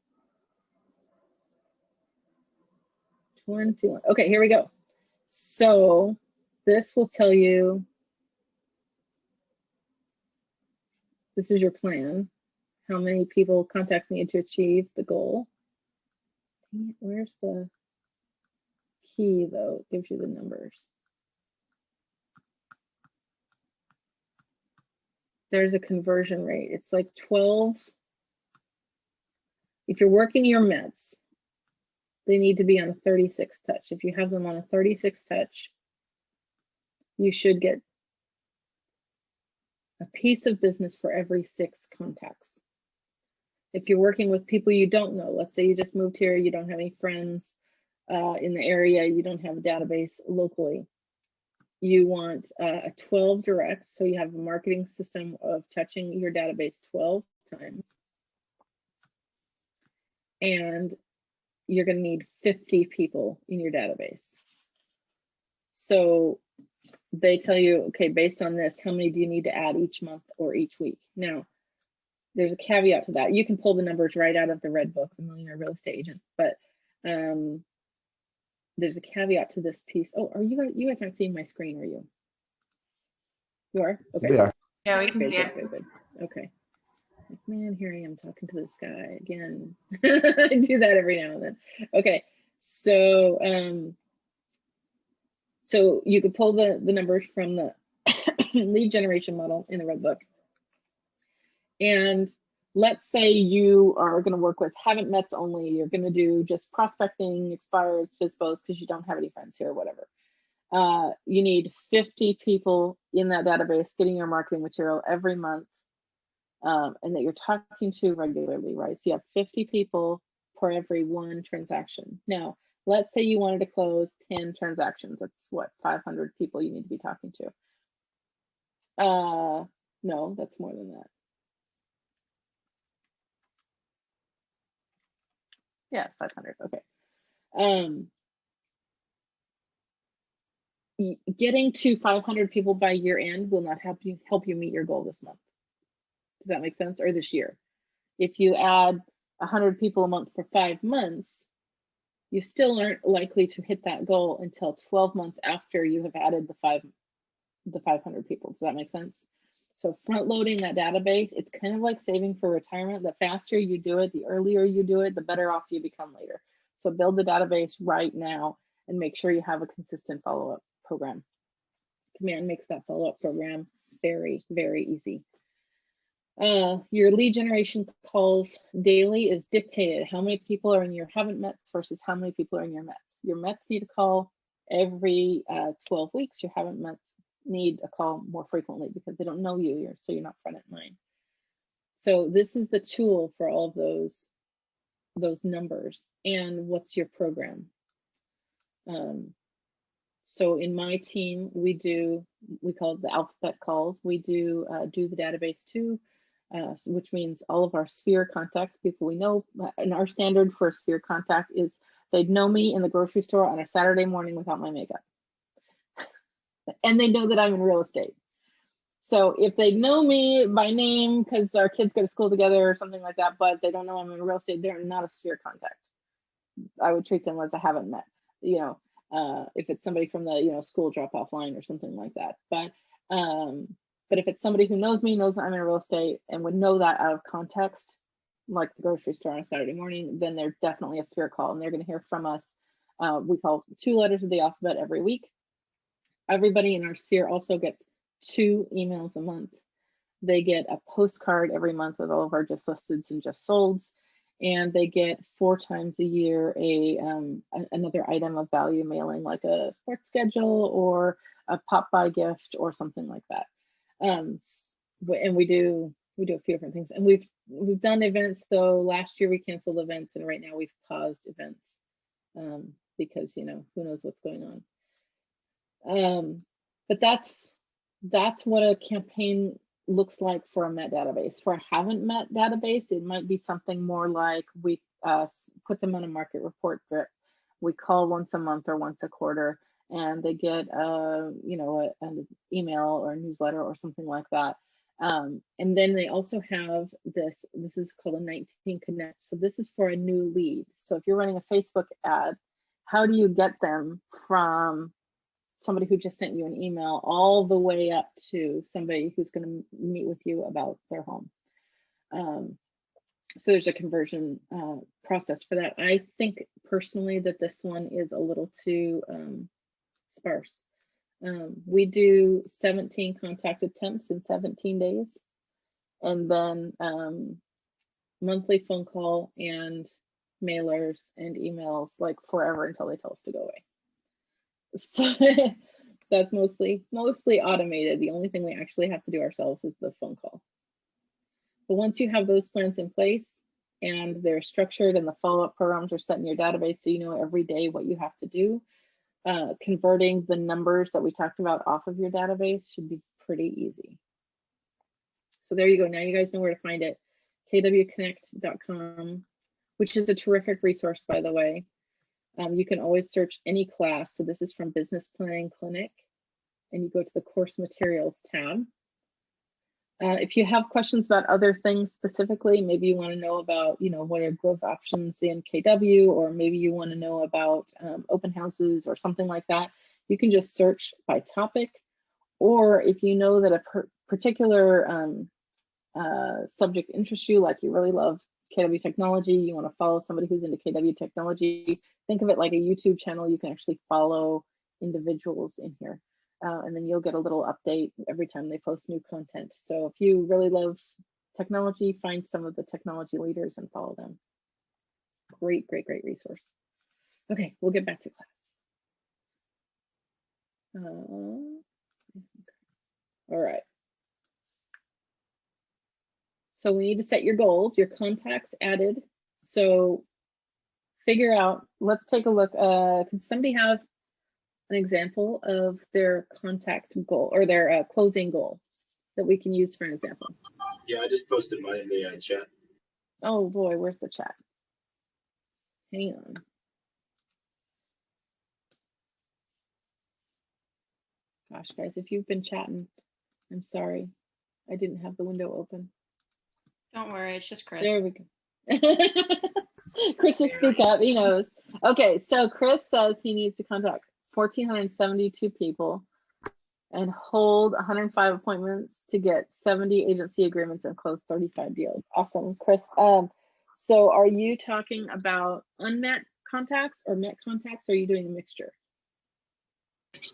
Okay, here we go. So this will tell you, this is your plan. How many people contacts need to achieve the goal? Where's the key though? It gives you the numbers. There's a conversion rate. It's like 12. If you're working your METs, they need to be on a 36 touch. If you have them on a 36 touch, you should get a piece of business for every 6 contacts. If you're working with people you don't know, let's say you just moved here, you don't have any friends, in the area, you don't have a database locally. You want a 12 direct, so you have a marketing system of touching your database 12 times. And you're going to need 50 people in your database. So they tell you, okay, based on this, how many do you need to add each month or each week? Now, there's a caveat to that. You can pull the numbers right out of the red book, The Millionaire Real Estate Agent, but there's a caveat to this piece. Oh, are you guys aren't seeing my screen, are you? You are? Okay. Yeah. Yeah, we can Good, see it. good. Okay. Like, man, here I am talking to this guy again. I do that every now and then. Okay, so so you could pull the numbers from the lead generation model in the red book. And let's say you are going to work with haven't mets only. You're going to do just prospecting, expires, FISBOs, because you don't have any friends here or whatever. You need 50 people in that database getting your marketing material every month, and that you're talking to regularly, right? So you have 50 people per every one transaction. Now, let's say you wanted to close 10 transactions. That's what, 500 people you need to be talking to. No, that's more than that. Yeah, 500, okay. Getting to 500 people by year end will not help you meet your goal this month. Does that make sense? Or this year? If you add 100 people a month for 5 months, you still aren't likely to hit that goal until 12 months after you have added the 500 people. Does that make sense? So front loading that database, it's kind of like saving for retirement. The faster you do it, the earlier you do it, the better off you become later. So build the database right now and make sure you have a consistent follow-up program. Command makes that follow-up program very, very easy. Your lead generation calls daily is dictated. How many people are in your haven't mets versus how many people are in your mets. Your mets need to call every 12 weeks. Your haven't mets need a call more frequently because they don't know you, so you're not front of mind. So this is the tool for all of those numbers. And what's your program? So in my team, we call it the alphabet calls. We do the database too, which means all of our sphere contacts, people we know, and our standard for a sphere contact is they'd know me in the grocery store on a Saturday morning without my makeup. And they know that I'm in real estate. So if they know me by name because our kids go to school together or something like that, but they don't know I'm in real estate, they're not a sphere contact. I would treat them as I haven't met, if it's somebody from the school drop-off line or something like that. But if it's somebody who knows me, knows I'm in real estate, and would know that out of context, like the grocery store on a Saturday morning, then they're definitely a sphere call, and they're going to hear from us. We call 2 letters of the alphabet every week. Everybody in our sphere also gets 2 emails a month. They get a postcard every month with all of our just listeds and just solds, and they get 4 times a year another item of value mailing, like a sports schedule or a pop-by gift or something like that. And we do a few different things. And we've done events though. Last year we canceled events, and right now we've paused events because who knows what's going on. But that's what a campaign looks like for a met database. For a haven't met database, it might be something more like we put them on a market report drip. We call once a month or once a quarter, and they get an email or a newsletter or something like that. And then they also have this is called a 19 Connect. So this is for a new lead. So if you're running a Facebook ad, how do you get them from somebody who just sent you an email all the way up to somebody who's going to meet with you about their home? So there's a conversion process for that. I think personally that this one is a little too sparse. We do 17 contact attempts in 17 days, and then monthly phone call and mailers and emails like forever until they tell us to go away. So that's mostly automated. The only thing we actually have to do ourselves is the phone call. But once you have those plans in place, and they're structured, and the follow-up programs are set in your database, so you know every day what you have to do. Converting the numbers that we talked about off of your database should be pretty easy. So there you go. Now you guys know where to find it. kwconnect.com, which is a terrific resource, by the way. You can always search any class. So this is from Business Planning Clinic, and you go to the course materials tab. If you have questions about other things specifically, maybe you want to know about, what are growth options in KW, or maybe you want to know about open houses or something like that, you can just search by topic. Or if you know that a particular subject interests you, like you really love KW technology, you want to follow somebody who's into KW technology, think of it like a YouTube channel. You can actually follow individuals in here. And then you'll get a little update every time they post new content. So if you really love technology, find some of the technology leaders and follow them. Great, great, great resource. Okay, we'll get back to class. All right. So we need to set your goals, your contacts added. So figure out, let's take a look. Can somebody have an example of their contact goal or their closing goal that we can use for an example? Yeah, I just posted mine in the chat. Oh boy, where's the chat? Hang on. Gosh, guys, if you've been chatting, I'm sorry. I didn't have the window open. Don't worry, it's just Chris. There we go. Chris will speak up, he knows. Okay, so Chris says he needs to contact 1,472 people and hold 105 appointments to get 70 agency agreements and close 35 deals. Awesome, Chris. So are you talking about unmet contacts or met contacts, or are you doing a mixture?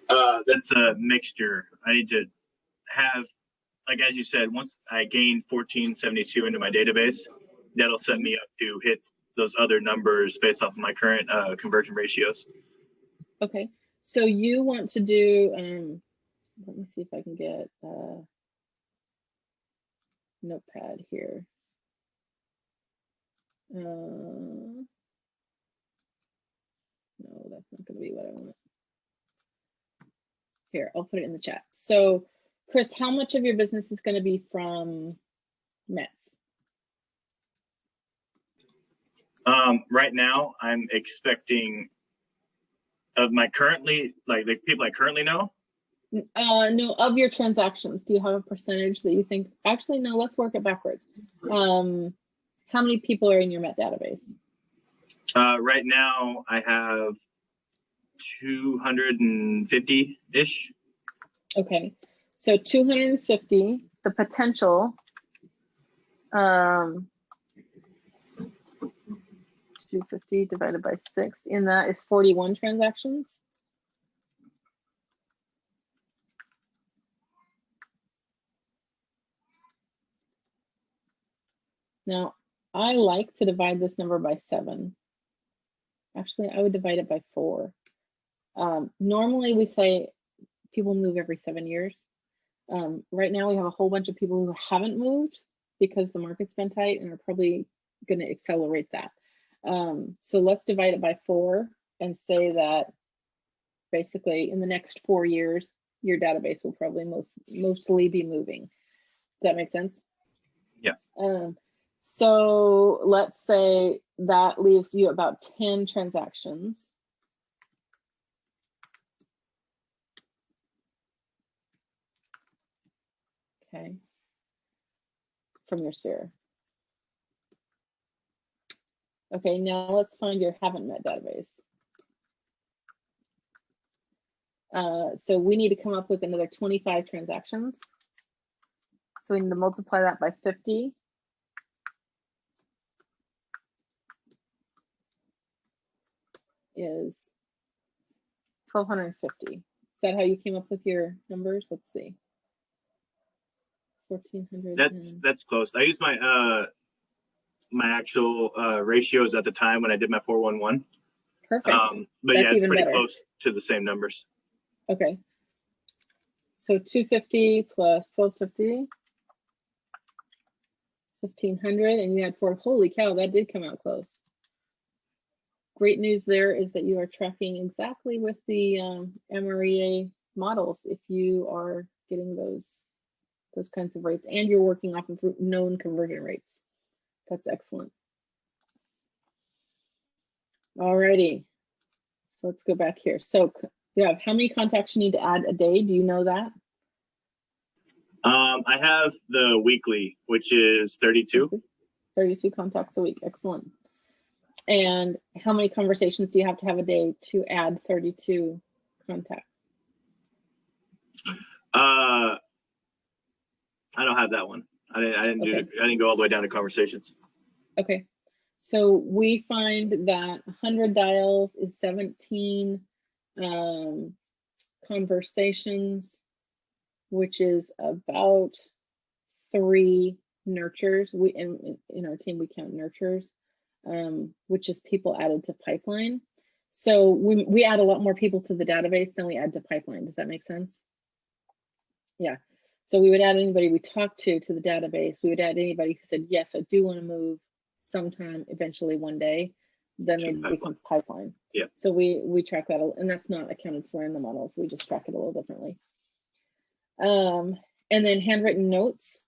That's a mixture. I need to have, like as you said, once I gain 1,472 into my database, that'll set me up to hit those other numbers based off of my current conversion ratios. Okay, so you want to do, let me see if I can get notepad here. No, that's not going to be what I want. Here, I'll put it in the chat. So, Chris, how much of your business is going to be from Mets? Right now, I'm expecting of my currently, like the people I currently know. No, of your transactions, do you have a percentage that you think? Actually, no. Let's work it backwards. How many people are in your Met database? Right now, I have 250-ish. Okay, so 250. The potential. 250 divided by 6 in that is 41 transactions. Now, I like to divide this number by 7. Actually, I would divide it by 4. Normally, we say people move every 7 years. Right now, we have a whole bunch of people who haven't moved because the market's been tight and are probably going to accelerate that. So let's divide it by 4 and say that basically in the next 4 years, your database will probably mostly be moving. Does that make sense? Yeah. So let's say that leaves you about 10 transactions. Okay. From your sphere. Okay, now let's find your haven't met database. So we need to come up with another 25 transactions. So we need to multiply that by 50. Is 1,250. Is that how you came up with your numbers? Let's see. 1,400. That's close. I used my my actual ratios at the time when I did my 411. Perfect. But that's yeah, it's pretty better. close to the same numbers. Okay. So 250 plus 1,250 1,500, and you had 4. Holy cow, that did come out close. Great news there is that you are tracking exactly with the Mrea models if you are getting those kinds of rates, and you're working off of known conversion rates. That's excellent. Alrighty, so let's go back here. So yeah, how many contacts you need to add a day? Do you know that? I have the weekly, which is 32. 32 contacts a week. Excellent. And how many conversations do you have to have a day to add 32 contacts? I don't have that one. I didn't go all the way down to conversations. Okay. So we find that 100 dials is 17 conversations, which is about 3 nurtures. We in our team we count nurtures, which is people added to pipeline. So we add a lot more people to the database than we add to pipeline. Does that make sense? Yeah. So we would add anybody we talked to the database. We would add anybody who said, yes, I do want to move sometime, eventually one day. Then they become pipeline. Yeah. So we track that, and that's not accounted for in the models. We just track it a little differently. And then handwritten notes.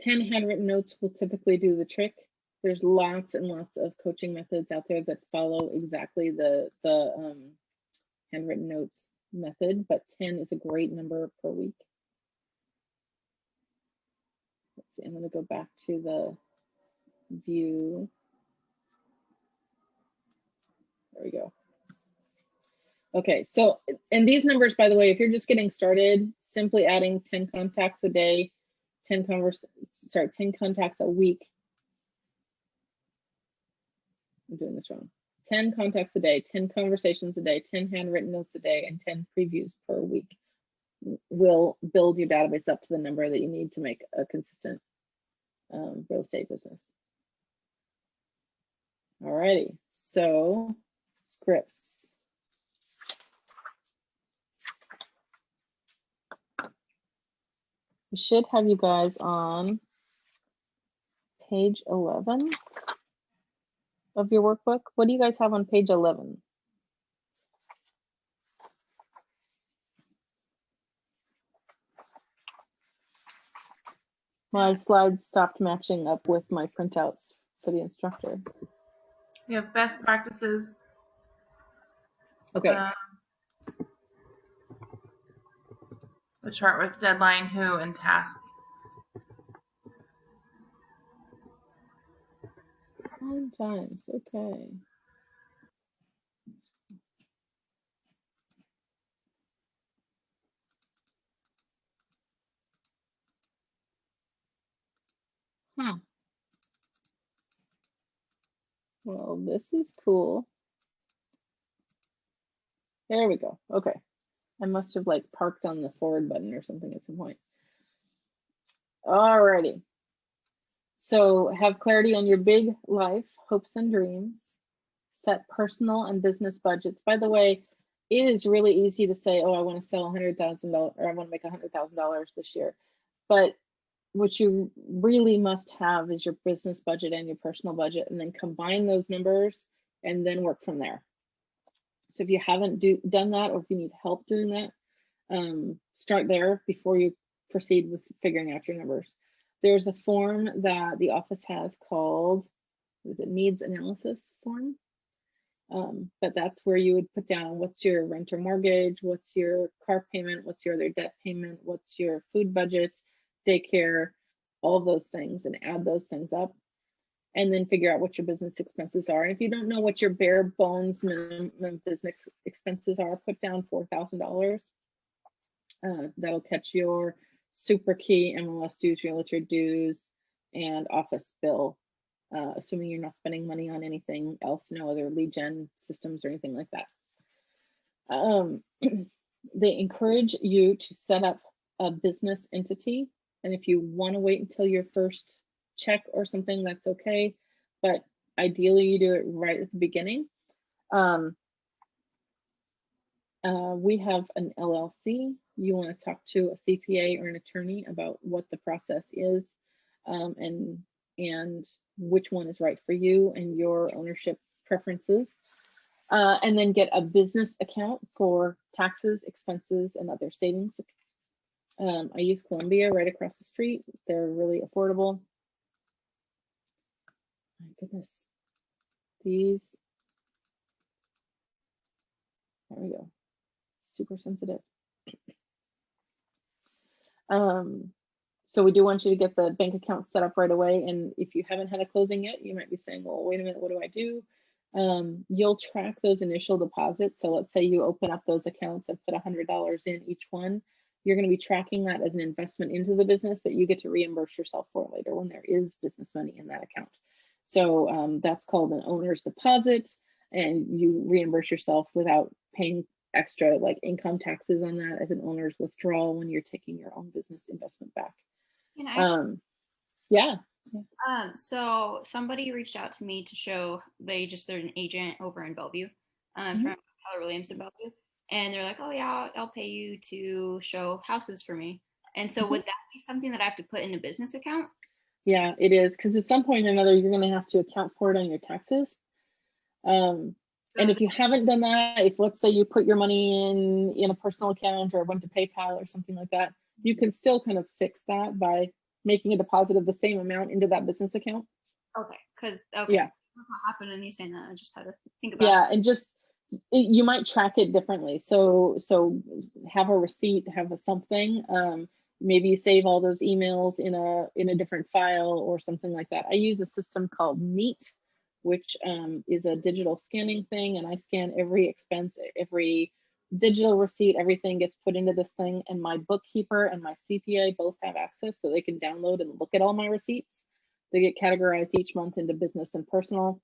10 handwritten notes will typically do the trick. There's lots and lots of coaching methods out there that follow exactly the handwritten notes method, but 10 is a great number per week. Let's see, I'm going to go back to the view. There we go. Okay, so, and these numbers, by the way, if you're just getting started, simply adding 10 contacts a day, 10 contacts a week. I'm doing this wrong. 10 contacts a day, 10 conversations a day, 10 handwritten notes a day, and 10 previews per week will build your database up to the number that you need to make a consistent real estate business. Alrighty, so scripts. We should have you guys on page 11 of your workbook. What do you guys have on page 11? My slides stopped matching up with my printouts for the instructor. We have best practices. Okay. The chart with deadline, who, and task. On times, okay. Huh. Well, this is cool. There we go. Okay. I must have like parked on the forward button or something at some point. Alrighty. So have clarity on your big life, hopes and dreams. Set personal and business budgets. By the way, it is really easy to say, oh, I want to sell $100,000 or I want to make $100,000 this year. But what you really must have is your business budget and your personal budget, and then combine those numbers and then work from there. So if you haven't done that, or if you need help doing that, start there before you proceed with figuring out your numbers. There's a form that the office has called, is it needs analysis form? But that's where you would put down what's your rent or mortgage, what's your car payment, what's your other debt payment, what's your food budget, daycare, all of those things, and add those things up. And then figure out what your business expenses are. And if you don't know what your bare bones minimum business expenses are, put down $4,000. That'll catch your super key MLS dues, realtor dues, and office bill, assuming you're not spending money on anything else, no other lead gen systems or anything like that. They encourage you to set up a business entity. And if you want to wait until your first check or something, that's okay, but ideally you do it right at the beginning. We have an LLC. You want to talk to a CPA or an attorney about what the process is, and and which one is right for you and your ownership preferences. And then get a business account for taxes, expenses, and other savings. I use Columbia right across the street. They're really affordable. My goodness. These, there we go. Super sensitive. So we do want you to get the bank account set up right away. And if you haven't had a closing yet, you might be saying, well, wait a minute, what do I do? You'll track those initial deposits. So let's say you open up those accounts and put $100 in each one. You're going to be tracking that as an investment into the business that you get to reimburse yourself for later when there is business money in that account. So that's called an owner's deposit, and you reimburse yourself without paying extra like income taxes on that as an owner's withdrawal when you're taking your own business investment back. Can I Yeah. So somebody reached out to me to show they're an agent over in Bellevue, from Keller Williams in Bellevue, and they're like, oh yeah, I'll pay you to show houses for me. And so would that be something that I have to put in a business account? Yeah, it is, because at some point or another you're going to have to account for it on your taxes. And if you haven't done that, if let's say you put your money in a personal account or went to PayPal or something like that, you can still kind of fix that by making a deposit of the same amount into that business account. Okay, because yeah, that's what happened, and you saying that I just had to think about. Yeah, and just you might track it differently. So have a receipt, have a something. Maybe you save all those emails in a different file or something like that. I use a system called Neat, which is a digital scanning thing, and I scan every expense, every digital receipt, everything gets put into this thing, and my bookkeeper and my CPA both have access, so they can download and look at all my receipts. They get categorized each month into business and personal,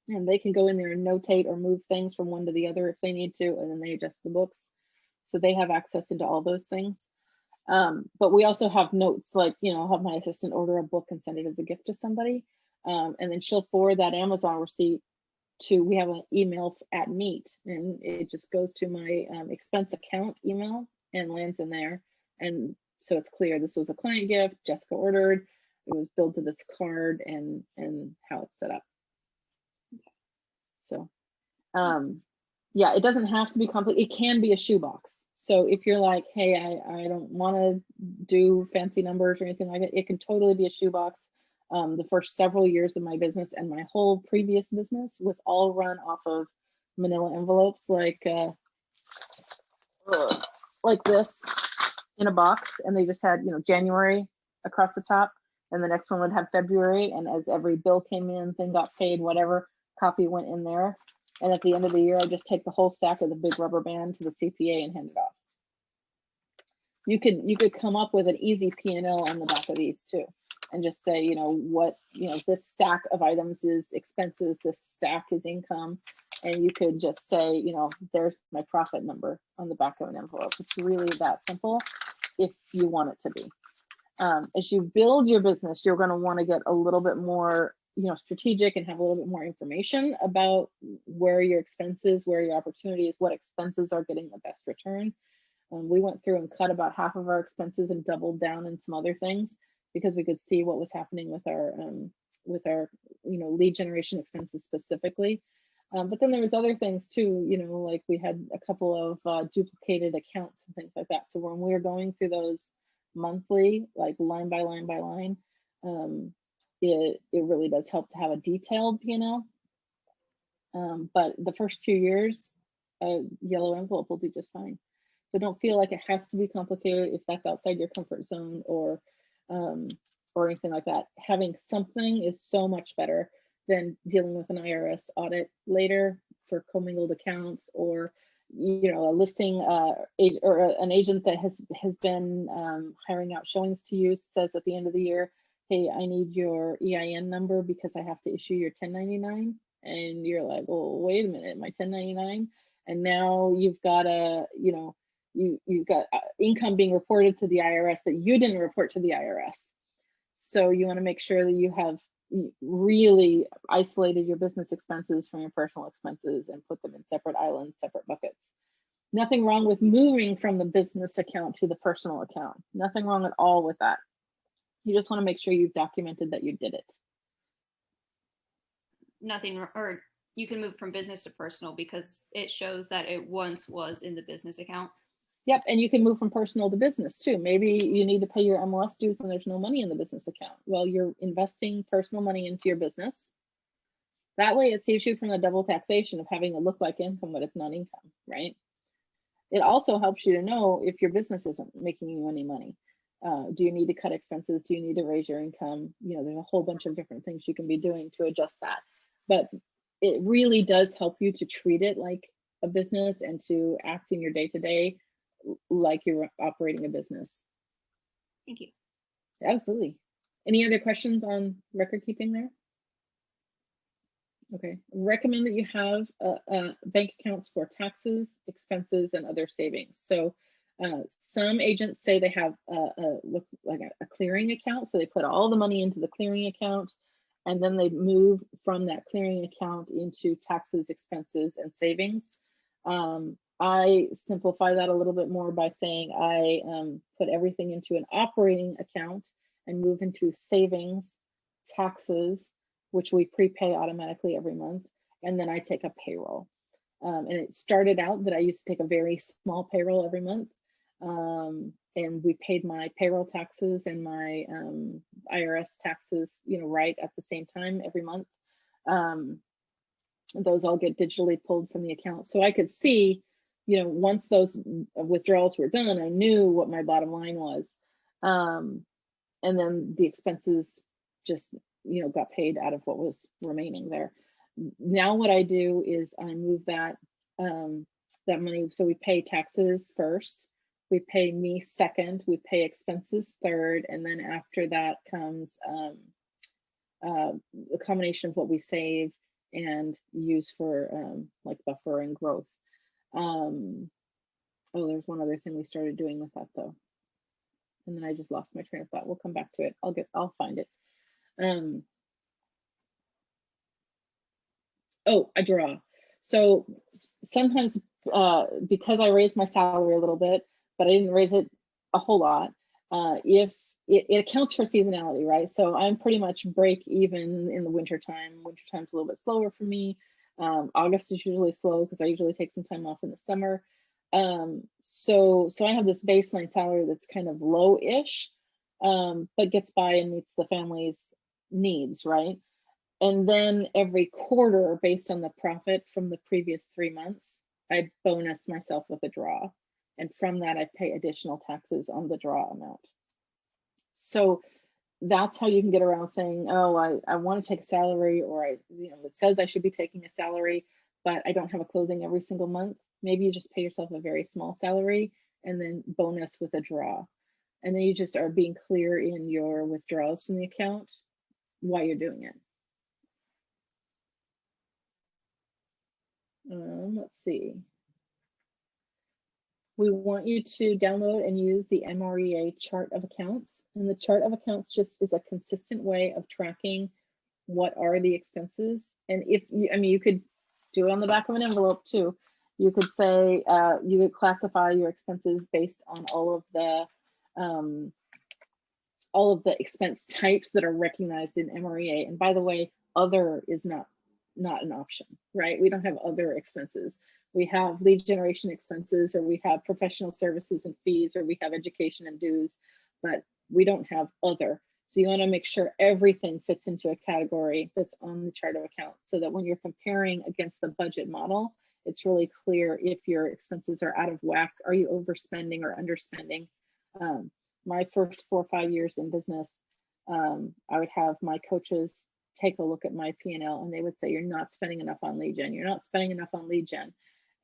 and they can go in there and notate or move things from one to the other if they need to, and then they adjust the books. So they have access into all those things. But we also have notes, like, I'll have my assistant order a book and send it as a gift to somebody. And then she'll forward that Amazon receipt to, we have an email at Neat, and it just goes to my expense account email and lands in there. And so it's clear this was a client gift, Jessica ordered, it was billed to this card, and how it's set up. So yeah, it doesn't have to be complicated. It can be a shoebox. So if you're like, hey, I don't want to do fancy numbers or anything like that, it can totally be a shoebox. The first several years of my business and my whole previous business was all run off of manila envelopes, like this in a box, and they just had January across the top, and the next one would have February, and as every bill came in, thing got paid, whatever, copy went in there. And at the end of the year, I just take the whole stack of the big rubber band to the CPA and hand it off. You could come up with an easy P&L on the back of these too, and just say, this stack of items is expenses, this stack is income, and you could just say, there's my profit number on the back of an envelope. It's really that simple if you want it to be. As you build your business, you're going to want to get a little bit more strategic and have a little bit more information about where your expenses, where your opportunities, what expenses are getting the best return. We went through and cut about half of our expenses and doubled down in some other things because we could see what was happening with our lead generation expenses specifically. But then there was other things too, like we had a couple of duplicated accounts and things like that. So when we were going through those monthly, like line by line by line, it really does help to have a detailed P&L. But the first few years, a yellow envelope will do just fine. So don't feel like it has to be complicated if that's outside your comfort zone or anything like that. Having something is so much better than dealing with an IRS audit later for commingled accounts, or a listing or an agent that has been hiring out showings to you says at the end of the year, hey, I need your EIN number because I have to issue your 1099. And you're like, well, wait a minute, my 1099? And now you've got you've got income being reported to the IRS that you didn't report to the IRS. So you want to make sure that you have really isolated your business expenses from your personal expenses and put them in separate islands, separate buckets. Nothing wrong with moving from the business account to the personal account. Nothing wrong at all with that. You just want to make sure you've documented that you did it. Nothing, or you can move from business to personal because it shows that it once was in the business account. Yep, and you can move from personal to business too. Maybe you need to pay your MLS dues and there's no money in the business account. Well, you're investing personal money into your business. That way it saves you from the double taxation of having it look like income, but it's not income, right? It also helps you to know if your business isn't making you any money. Do you need to cut expenses? Do you need to raise your income? You know, there's a whole bunch of different things you can be doing to adjust that. But it really does help you to treat it like a business and to act in your day-to-day like you're operating a business. Thank you. Absolutely. Any other questions on record keeping there? Okay, recommend that you have bank accounts for taxes, expenses, and other savings. So some agents say they have what's like a clearing account. So they put all the money into the clearing account, and then they move from that clearing account into taxes, expenses, and savings. I simplify that a little bit more by saying I put everything into an operating account and move into savings, taxes, which we prepay automatically every month, and then I take a payroll. And it started out that I used to take a very small payroll every month, and we paid my payroll taxes and my IRS taxes, you know, right at the same time every month. Those all get digitally pulled from the account, so I could see, you know, once those withdrawals were done, I knew what my bottom line was, and then the expenses just, you know, got paid out of what was remaining there. Now what I do is I move that that money, so we pay taxes first, we pay me second, we pay expenses third, and then after that comes a combination of what we save and use for like buffer and growth. Oh, there's one other thing we started doing with that though, and then I just lost my train of thought. We'll come back to it. I'll find it. Oh, I draw. So sometimes because I raised my salary a little bit, but I didn't raise it a whole lot, if it accounts for seasonality, right? So I'm pretty much break even in the winter time. Winter time's a little bit slower for me. August is usually slow because I usually take some time off in the summer. So I have this baseline salary that's kind of low-ish, but gets by and meets the family's needs, right? And then every quarter, based on the profit from the previous 3 months, I bonus myself with a draw. And from that, I pay additional taxes on the draw amount. So that's how you can get around saying, oh, I want to take a salary, or it says I should be taking a salary, but I don't have a closing every single month. Maybe you just pay yourself a very small salary and then bonus with a draw. And then you just are being clear in your withdrawals from the account while you're doing it. Let's see. We want you to download and use the Mrea chart of accounts. And the chart of accounts just is a consistent way of tracking what are the expenses. And if you, you could do it on the back of an envelope too. You could say, you could classify your expenses based on all of the expense types that are recognized in Mrea. And by the way, other is not an option, right? We don't have other expenses. We have lead generation expenses, or we have professional services and fees, or we have education and dues, but we don't have other. So you want to make sure everything fits into a category that's on the chart of accounts, so that when you're comparing against the budget model, it's really clear if your expenses are out of whack. Are you overspending or underspending? My first 4 or 5 years in business, I would have my coaches take a look at my P&L, and they would say, you're not spending enough on lead gen. You're not spending enough on lead gen.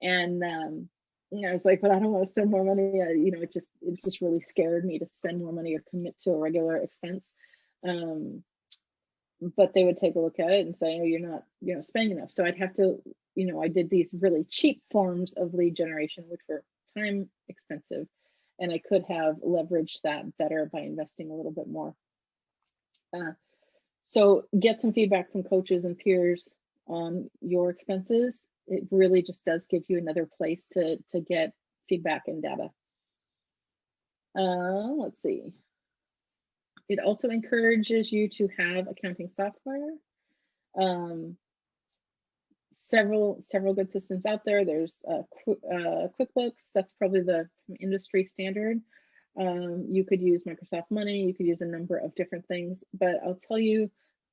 And I was like, but I don't want to spend more money. It just really scared me to spend more money or commit to a regular expense. But they would take a look at it and say, oh, you're not spending enough. So I'd have to, I did these really cheap forms of lead generation, which were time expensive, and I could have leveraged that better by investing a little bit more. So get some feedback from coaches and peers on your expenses. It really just does give you another place to get feedback and data. Let's see. It also encourages you to have accounting software. Several good systems out there. There's QuickBooks. That's probably the industry standard. You could use Microsoft Money. You could use a number of different things. But I'll tell you,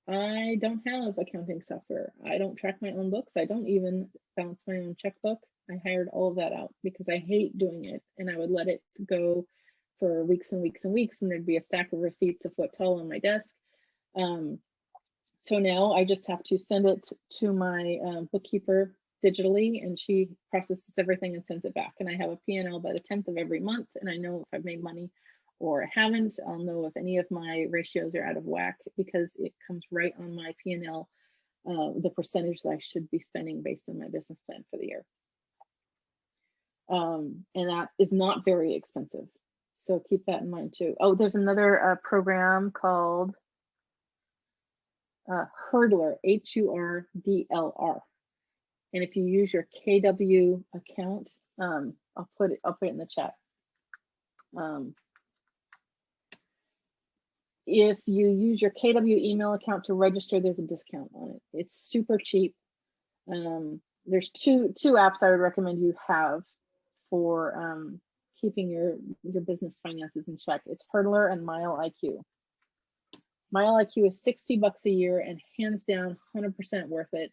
I don't have accounting software. I don't track my own books. I don't even balance my own checkbook. I hired all of that out because I hate doing it, and I would let it go for weeks and weeks and weeks, and there'd be a stack of receipts a foot tall on my desk. So now I just have to send it to my bookkeeper digitally, and she processes everything and sends it back. And I have a P&L by the 10th of every month, and I know if I've made money or haven't. I'll know if any of my ratios are out of whack because it comes right on my P&L, the percentage that I should be spending based on my business plan for the year. And that is not very expensive. So keep that in mind too. Oh, there's another program called Hurdler, HURDLR. And if you use your KW account, I'll put it in the chat. If you use your KW email account to register, there's a discount on it. It's super cheap. There's two apps I would recommend you have for keeping your business finances in check. It's Hurdler and Mile IQ. Mile IQ is $60 a year and hands down 100% worth it.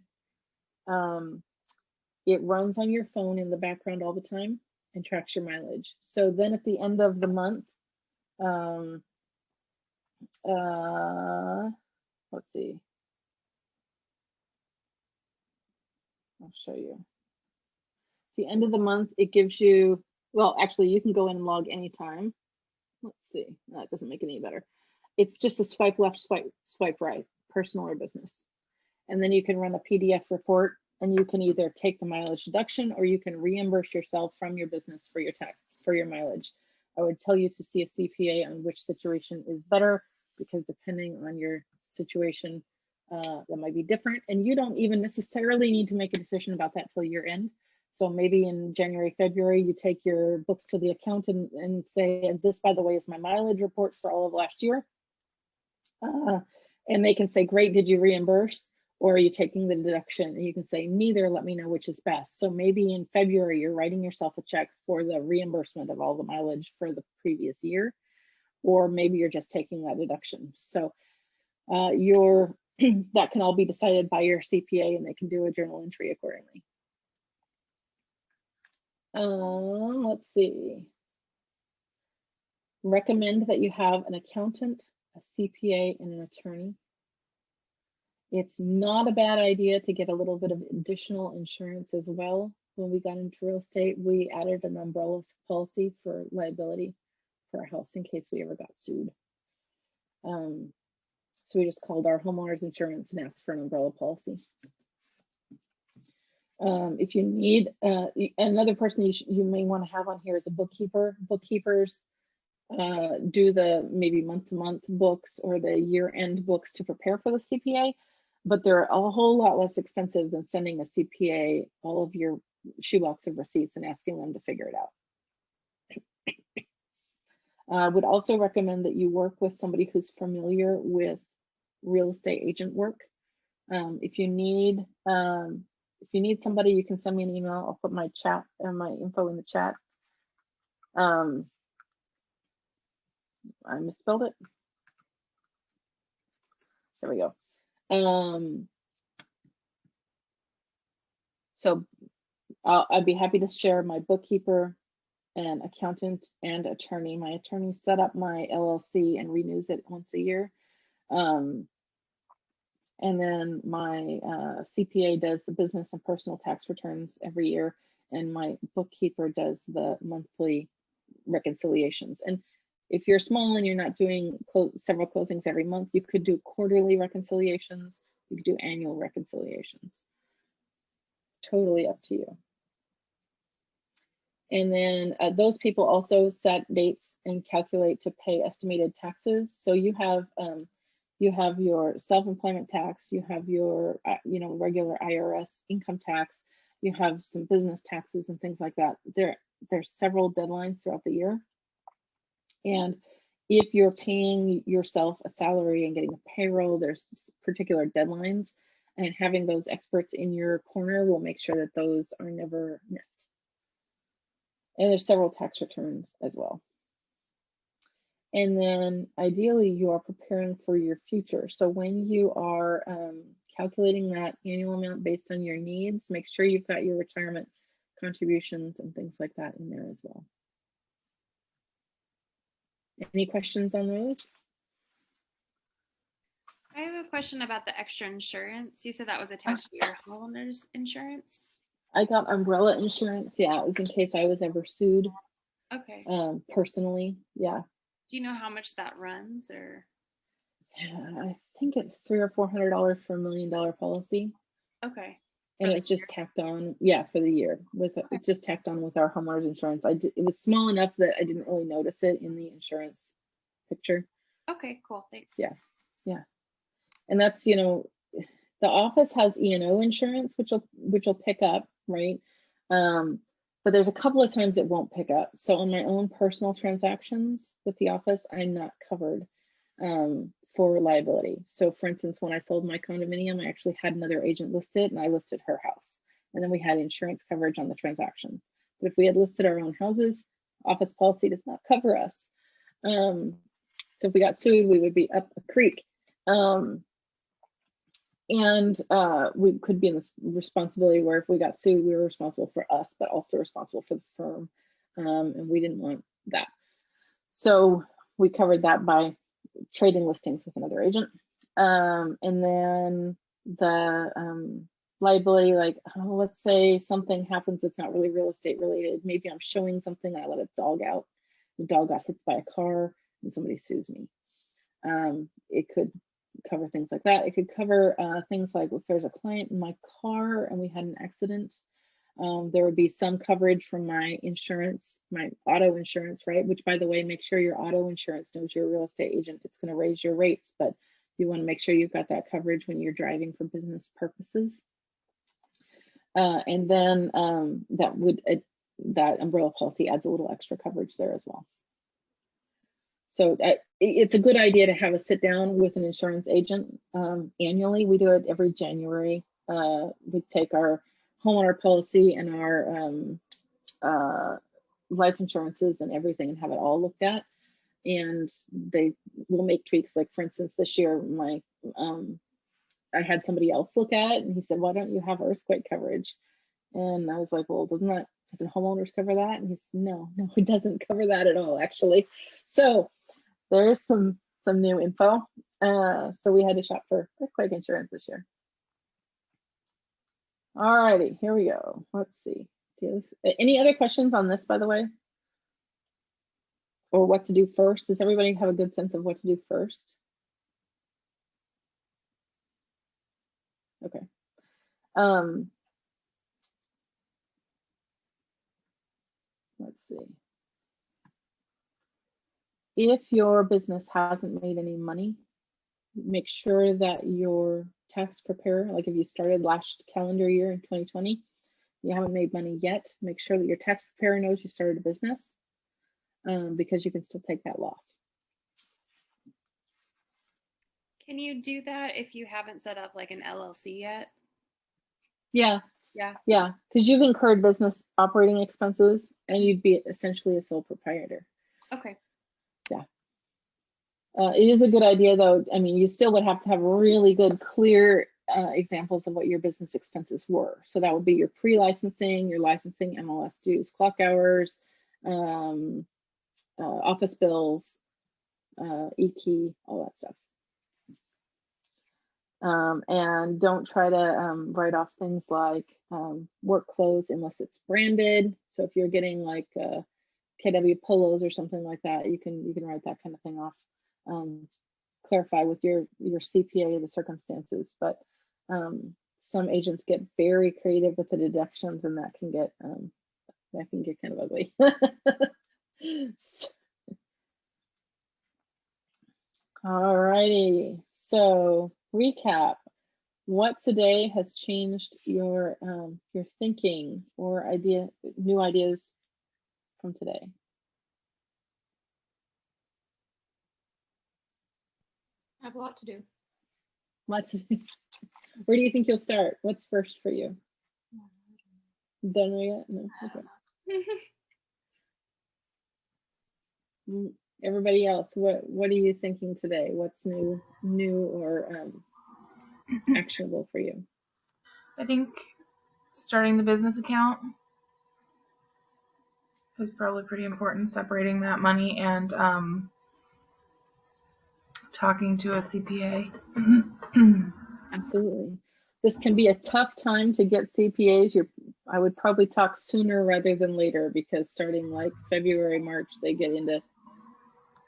It runs on your phone in the background all the time and tracks your mileage. So then at the end of the month, let's see. I'll show you. At the end of the month, it gives you, well, actually you can go in and log anytime. Let's see, that doesn't make it any better. It's just a swipe left, swipe right, personal or business. And then you can run a PDF report, and you can either take the mileage deduction or you can reimburse yourself from your business for your mileage. I would tell you to see a CPA on which situation is better, because depending on your situation, that might be different. And you don't even necessarily need to make a decision about that till year end. So maybe in January, February, you take your books to the accountant and say, and this, by the way, is my mileage report for all of last year. And they can say, great, did you reimburse? Or are you taking the deduction? And you can say, neither, let me know which is best. So maybe in February, you're writing yourself a check for the reimbursement of all the mileage for the previous year, or maybe you're just taking that deduction. So that can all be decided by your CPA, and they can do a journal entry accordingly. Let's see. Recommend that you have an accountant, a CPA, and an attorney. It's not a bad idea to get a little bit of additional insurance as well. When we got into real estate, we added an umbrella policy for liability for our house in case we ever got sued. So we just called our homeowners insurance and asked for an umbrella policy. If you need another person you may want to have on here is a bookkeeper. Bookkeepers do the maybe month-to-month books or the year-end books to prepare for the CPA, but they're a whole lot less expensive than sending a CPA all of your shoebox of receipts and asking them to figure it out. I would also recommend that you work with somebody who's familiar with real estate agent work. If you need somebody, you can send me an email. I'll put my chat and my info in the chat. I misspelled it. There we go. So I'd be happy to share my bookkeeper and accountant and attorney. My attorney set up my LLC and renews it once a year. And then my CPA does the business and personal tax returns every year, and my bookkeeper does the monthly reconciliations. And if you're small and you're not doing several closings every month, you could do quarterly reconciliations, you could do annual reconciliations. Totally up to you. And then those people also set dates and calculate to pay estimated taxes. So you have your self-employment tax, you have your regular IRS income tax, you have some business taxes and things like that. There's several deadlines throughout the year. And if you're paying yourself a salary and getting a payroll, there's particular deadlines, and having those experts in your corner will make sure that those are never missed. And there's several tax returns as well. And then ideally you are preparing for your future. So when you are calculating that annual amount based on your needs, make sure you've got your retirement contributions and things like that in there as well. Any questions on those? I have a question about the extra insurance. You said that was attached to your homeowner's insurance. I got umbrella insurance. Yeah, it was in case I was ever sued. Okay. Personally, yeah. Do you know how much that runs, or? Yeah, I think it's $300 or $400 for $1 million policy. Okay. And it's just tacked on, yeah, for the year. It's just tacked on with our homeowners insurance. It was small enough that I didn't really notice it in the insurance picture. Okay, cool. Thanks. Yeah, yeah. And that's, you know, the office has E&O insurance, which will pick up, right? But there's a couple of times it won't pick up. So on my own personal transactions with the office, I'm not covered for liability. So for instance, when I sold my condominium, I actually had another agent list it, and I listed her house. And then we had insurance coverage on the transactions. But if we had listed our own houses, office policy does not cover us. So if we got sued, we would be up a creek. And we could be in this responsibility where if we got sued, we were responsible for us, but also responsible for the firm. And we didn't want that. So we covered that by trading listings with another agent. And then the liability, like, let's say something happens that's not really real estate related. Maybe I'm showing something, I let a dog out. The dog got hit by a car and somebody sues me. It could cover things like that. It could cover things like if there's a client in my car and we had an accident, there would be some coverage from my insurance, my auto insurance, right? Which, by the way, make sure your auto insurance knows you're a real estate agent. It's going to raise your rates, but you want to make sure you've got that coverage when you're driving for business purposes. And then that umbrella policy adds a little extra coverage there as well. So it's a good idea to have a sit down with an insurance agent annually. We do it every January. We take our homeowner policy and our life insurances and everything and have it all looked at. And they will make tweaks. Like for instance, this year, I had somebody else look at it and he said, why don't you have earthquake coverage? And I was like, well, doesn't homeowners cover that? And he said, no, it doesn't cover that at all, actually. So there's some new info. So we had to shop for earthquake insurance this year. All righty, here we go. Let's see. Any other questions on this, by the way? Or what to do first? Does everybody have a good sense of what to do first? Okay. Let's see. If your business hasn't made any money, make sure that your tax preparer, like if you started last calendar year in 2020, you haven't made money yet, make sure that your tax preparer knows you started a business because you can still take that loss. Can you do that if you haven't set up like an LLC yet? Yeah. Yeah. Yeah, because you've incurred business operating expenses and you'd be essentially a sole proprietor. Okay. Yeah. It is a good idea though. I mean, you still would have to have really good, clear examples of what your business expenses were. So that would be your pre-licensing, your licensing, MLS dues, clock hours, office bills, e-key, all that stuff. And don't try to write off things like work clothes unless it's branded. So if you're getting like KW polos or something like that, you can write that kind of thing off. Clarify with your CPA the circumstances, but some agents get very creative with the deductions, and that can get kind of ugly. All righty. So recap. What today has changed your thinking or new ideas from today? I have a lot to do. Lots of. Where do you think you'll start? What's first for you? Don't know yet? No. Okay. Everybody else, what are you thinking today? What's new or actionable for you? I think starting the business account is probably pretty important, separating that money and talking to a CPA. Absolutely. This can be a tough time to get CPAs. I would probably talk sooner rather than later, because starting like February, March, they get into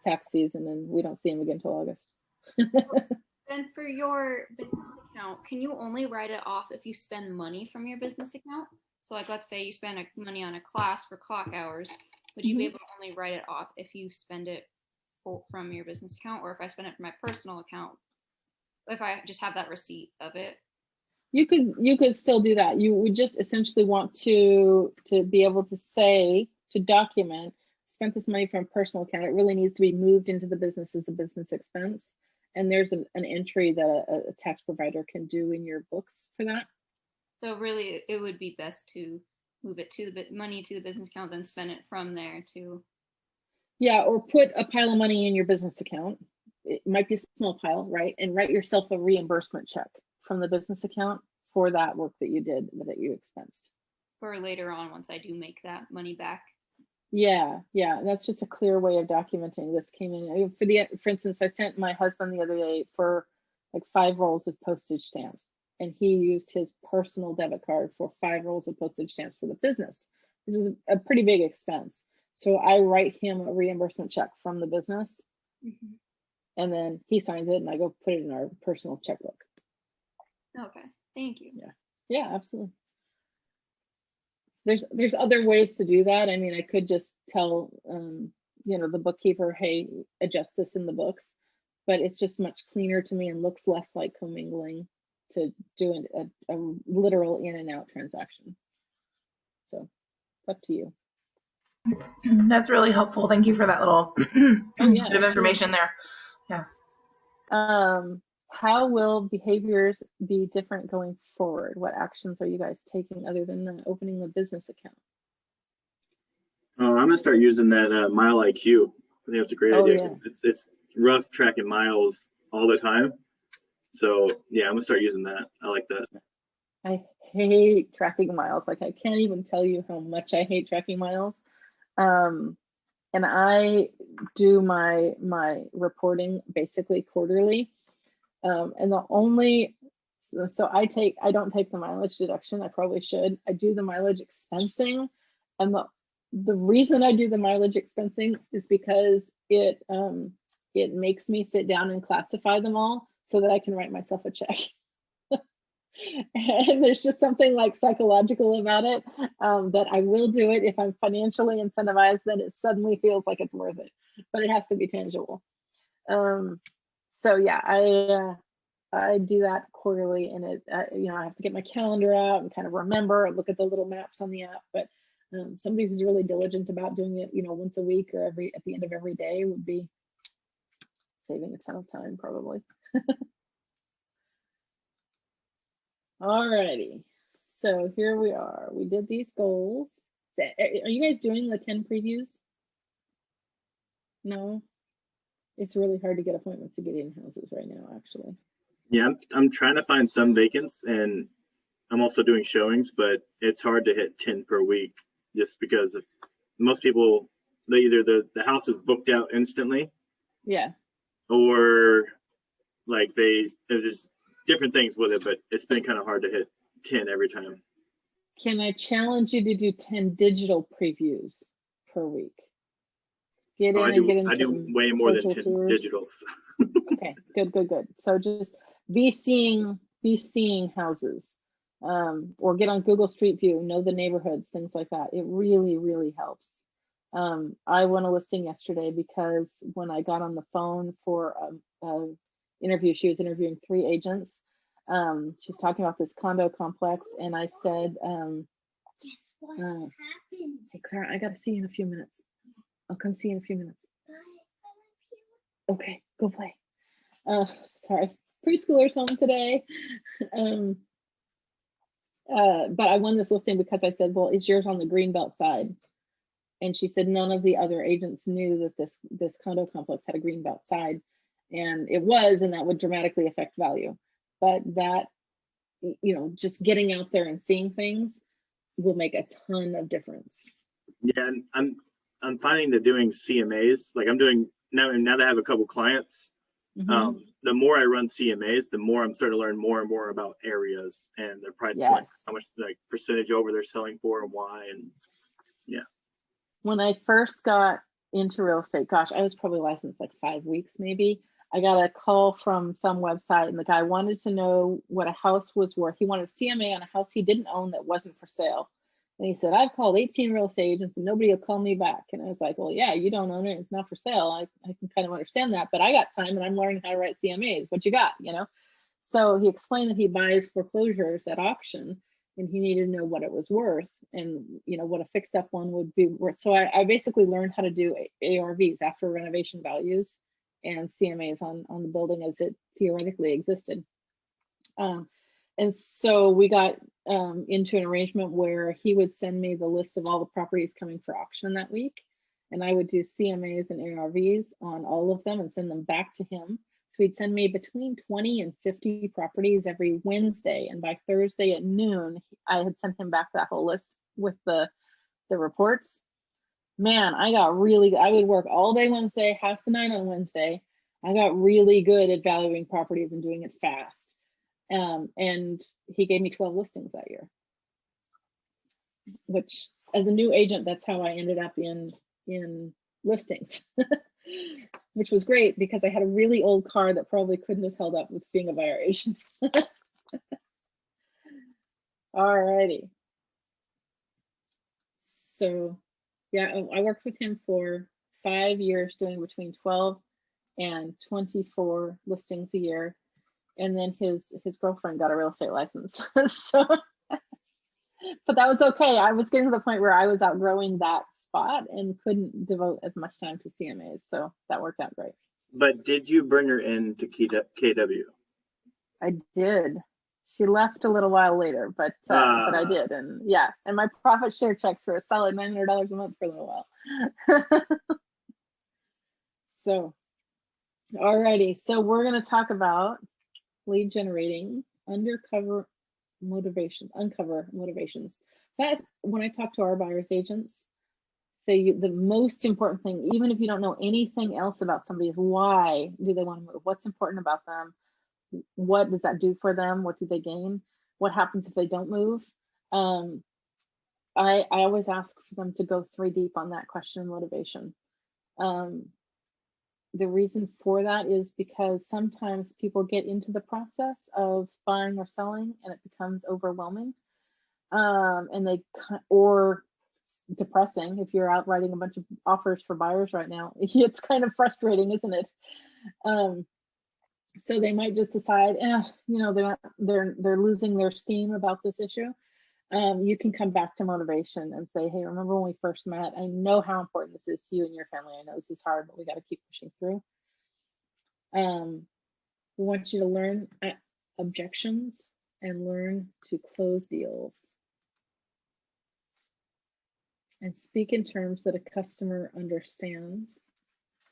tax season and we don't see them again until August. Then for your business account, can you only write it off if you spend money from your business account? So like, let's say you spend money on a class for clock hours. Would you be able to only write it off if you spend it from your business account, or if I spend it from my personal account, if I just have that receipt of it? You could still do that. You would just essentially want to be able to say, to document, spent this money from a personal account. It really needs to be moved into the business as a business expense. And there's an entry that a tax provider can do in your books for that. So really, it would be best to move it to the money to the business account, then spend it from there to. Yeah, or put a pile of money in your business account. It might be a small pile, right? And write yourself a reimbursement check from the business account for that work that you did, that you expensed. For later on, once I do make that money back. Yeah, that's just a clear way of documenting this came in. For instance, I sent my husband the other day for like 5 rolls of postage stamps, and he used his personal debit card for 5 rolls of postage stamps for the business, which is a pretty big expense. So I write him a reimbursement check from the business, and then he signs it, and I go put it in our personal checkbook. Okay, thank you. Yeah, absolutely. There's other ways to do that. I mean, I could just tell the bookkeeper, hey, adjust this in the books, but it's just much cleaner to me and looks less like commingling to do a literal in and out transaction. So it's up to you. That's really helpful. Thank you for that little bit of information there. Yeah. How will behaviors be different going forward? What actions are you guys taking other than opening the business account? I'm gonna start using that Mile IQ. I think that's a great idea. Yeah. It's rough tracking miles all the time. So yeah, I'm gonna start using that. I like that. I hate tracking miles. Like, I can't even tell you how much I hate tracking miles. And I do my reporting basically quarterly. And the only, so I don't take the mileage deduction. I probably should. I do the mileage expensing, and the reason I do the mileage expensing is because it makes me sit down and classify them all so that I can write myself a check. And there's just something like psychological about it, that I will do it if I'm financially incentivized. Then it suddenly feels like it's worth it, but it has to be tangible. So yeah, I do that quarterly, and it I have to get my calendar out and kind of remember and look at the little maps on the app. But somebody who's really diligent about doing it, once a week or at the end of every day would be saving a ton of time probably. Alrighty, so here we are. We did these goals. Are you guys doing the 10 previews? No, it's really hard to get appointments to get in houses right now, actually. Yeah, I'm trying to find some vacants, and I'm also doing showings, but it's hard to hit 10 per week just because of most people, either the house is booked out instantly. Yeah. Or like there's just different things with it, but it's been kind of hard to hit 10 every time. Can I challenge you to do 10 digital previews per week? Get in and get in. I do way more than 10 digitals. Okay, good. So just be seeing houses, or get on Google Street View, know the neighborhoods, things like that. It really, really helps. I won a listing yesterday because when I got on the phone for an interview, she was interviewing 3 agents. She was talking about this condo complex, and I said, "Guess what happened?" Hey, Clara, I got to see you in a few minutes. I'll come see you in a few minutes. Okay, go play. Sorry, preschoolers home today. But I won this listing because I said, well, is yours on the greenbelt side? And she said none of the other agents knew that this condo complex had a greenbelt side, and it was, and that would dramatically affect value. But that, you know, just getting out there and seeing things will make a ton of difference. Yeah, and I'm finding that doing CMAs, like I'm doing now that I have a couple clients, the more I run CMAs, the more I'm starting to learn more and more about areas and their price point, how much like percentage over they're selling for and why. And yeah. When I first got into real estate, gosh, I was probably licensed like 5 weeks maybe. I got a call from some website, and the guy wanted to know what a house was worth. He wanted a CMA on a house he didn't own that wasn't for sale. And he said, I've called 18 real estate agents and nobody will call me back. And I was like, well, yeah, you don't own it. It's not for sale. I can kind of understand that, but I got time and I'm learning how to write CMAs. What you got, you know? So he explained that he buys foreclosures at auction, and he needed to know what it was worth and, you know, what a fixed up one would be worth. So I basically learned how to do ARVs, after renovation values, and CMAs on the building as it theoretically existed. And so we got into an arrangement where he would send me the list of all the properties coming for auction that week, and I would do CMAs and ARVs on all of them and send them back to him. So he'd send me between 20 and 50 properties every Wednesday, and by Thursday at noon, I had sent him back that whole list with the reports. Man, I would work all day Wednesday, half the night on Wednesday. I got really good at valuing properties and doing it fast. And he gave me 12 listings that year, which as a new agent, that's how I ended up in listings, which was great because I had a really old car that probably couldn't have held up with being a buyer agent. All righty. So yeah, I worked with him for 5 years, doing between 12 and 24 listings a year. And then his girlfriend got a real estate license. So, but that was okay. I was getting to the point where I was outgrowing that spot and couldn't devote as much time to CMAs. So that worked out great. But did you bring her into KW? I did. She left a little while later, but I did. And yeah, and my profit share checks were a solid $900 a month for a little while. So, alrighty. So we're going to talk about lead generating, uncover motivations. That, when I talk to our buyers agents, say the most important thing, even if you don't know anything else about somebody, is why do they want to move? What's important about them? What does that do for them? What do they gain? What happens if they don't move? I always ask for them to go 3 deep on that question of motivation. The reason for that is because sometimes people get into the process of buying or selling and it becomes overwhelming, or depressing. If you're out writing a bunch of offers for buyers right now, it's kind of frustrating, isn't it? So they might just decide, you know, they're losing their steam about this issue. You can come back to motivation and say, hey, remember when we first met? I know how important this is to you and your family. I know this is hard, but we got to keep pushing through. We want you to learn objections and learn to close deals. And speak in terms that a customer understands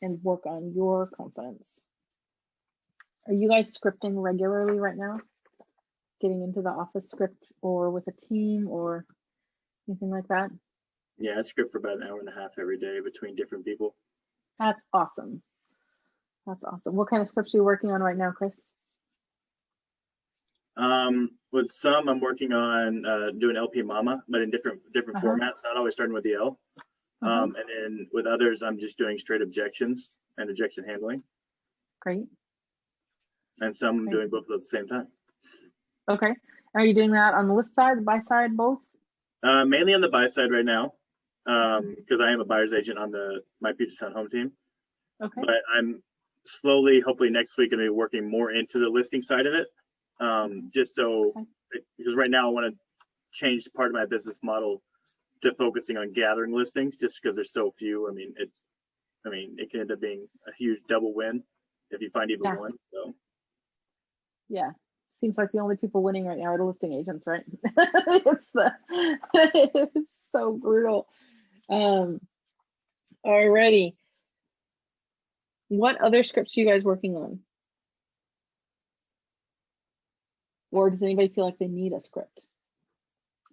and work on your confidence. Are you guys scripting regularly right now? Getting into the office script or with a team or anything like that? Yeah, I script for about an hour and a half every day between different people. That's awesome. That's awesome. What kind of scripts are you working on right now, Chris? With some, I'm working on doing LP Mama, but in different formats, not always starting with the L. And then with others, I'm just doing straight objections and objection handling. Great. And some I'm doing both at the same time. Okay. Are you doing that on the list side, the buy side, both? Mainly on the buy side right now, because I am a buyer's agent on my Puget Sound home team. Okay. But I'm slowly, hopefully next week, going to be working more into the listing side of it. Just so, because right now I want to change part of my business model to focusing on gathering listings, just because there's so few. I mean, it can end up being a huge double win if you find even Yeah. one. So Yeah. Seems like the only people winning right now are the listing agents, right? It's so brutal. Alrighty. What other scripts are you guys working on? Or does anybody feel like they need a script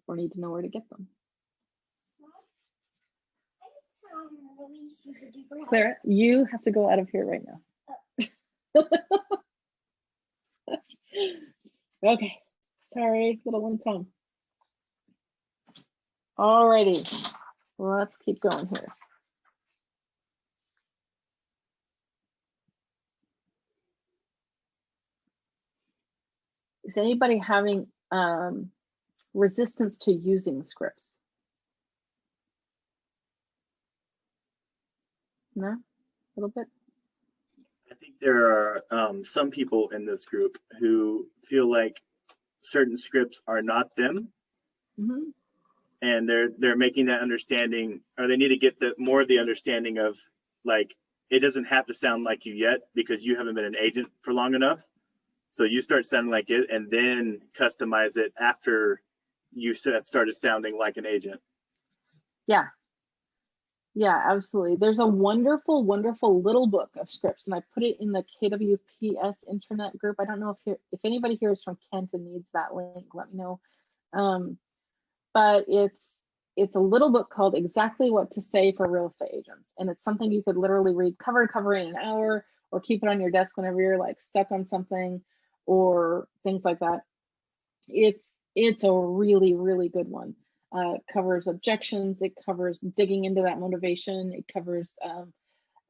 or need to know where to get them? Clara, you have to go out of here right now. Okay, sorry, little one's home. Alrighty, let's keep going here. Is anybody having resistance to using scripts? No, a little bit. I think there are some people in this group who feel like certain scripts are not them, Mm-hmm. and they're making that understanding, or they need to get the more of the understanding of, like, it doesn't have to sound like you yet because you haven't been an agent for long enough. So you start sounding like it, and then customize it after you started sounding like an agent. Yeah. Yeah, absolutely. There's a wonderful, wonderful little book of scripts, and I put it in the KWPS intranet group. I don't know if anybody here is from Kent and needs that link, let me know. But it's a little book called Exactly What to Say for Real Estate Agents, and it's something you could literally read cover to cover in an hour, or keep it on your desk whenever you're like stuck on something or things like that. It's a really, really good one. Covers objections, it covers digging into that motivation, it covers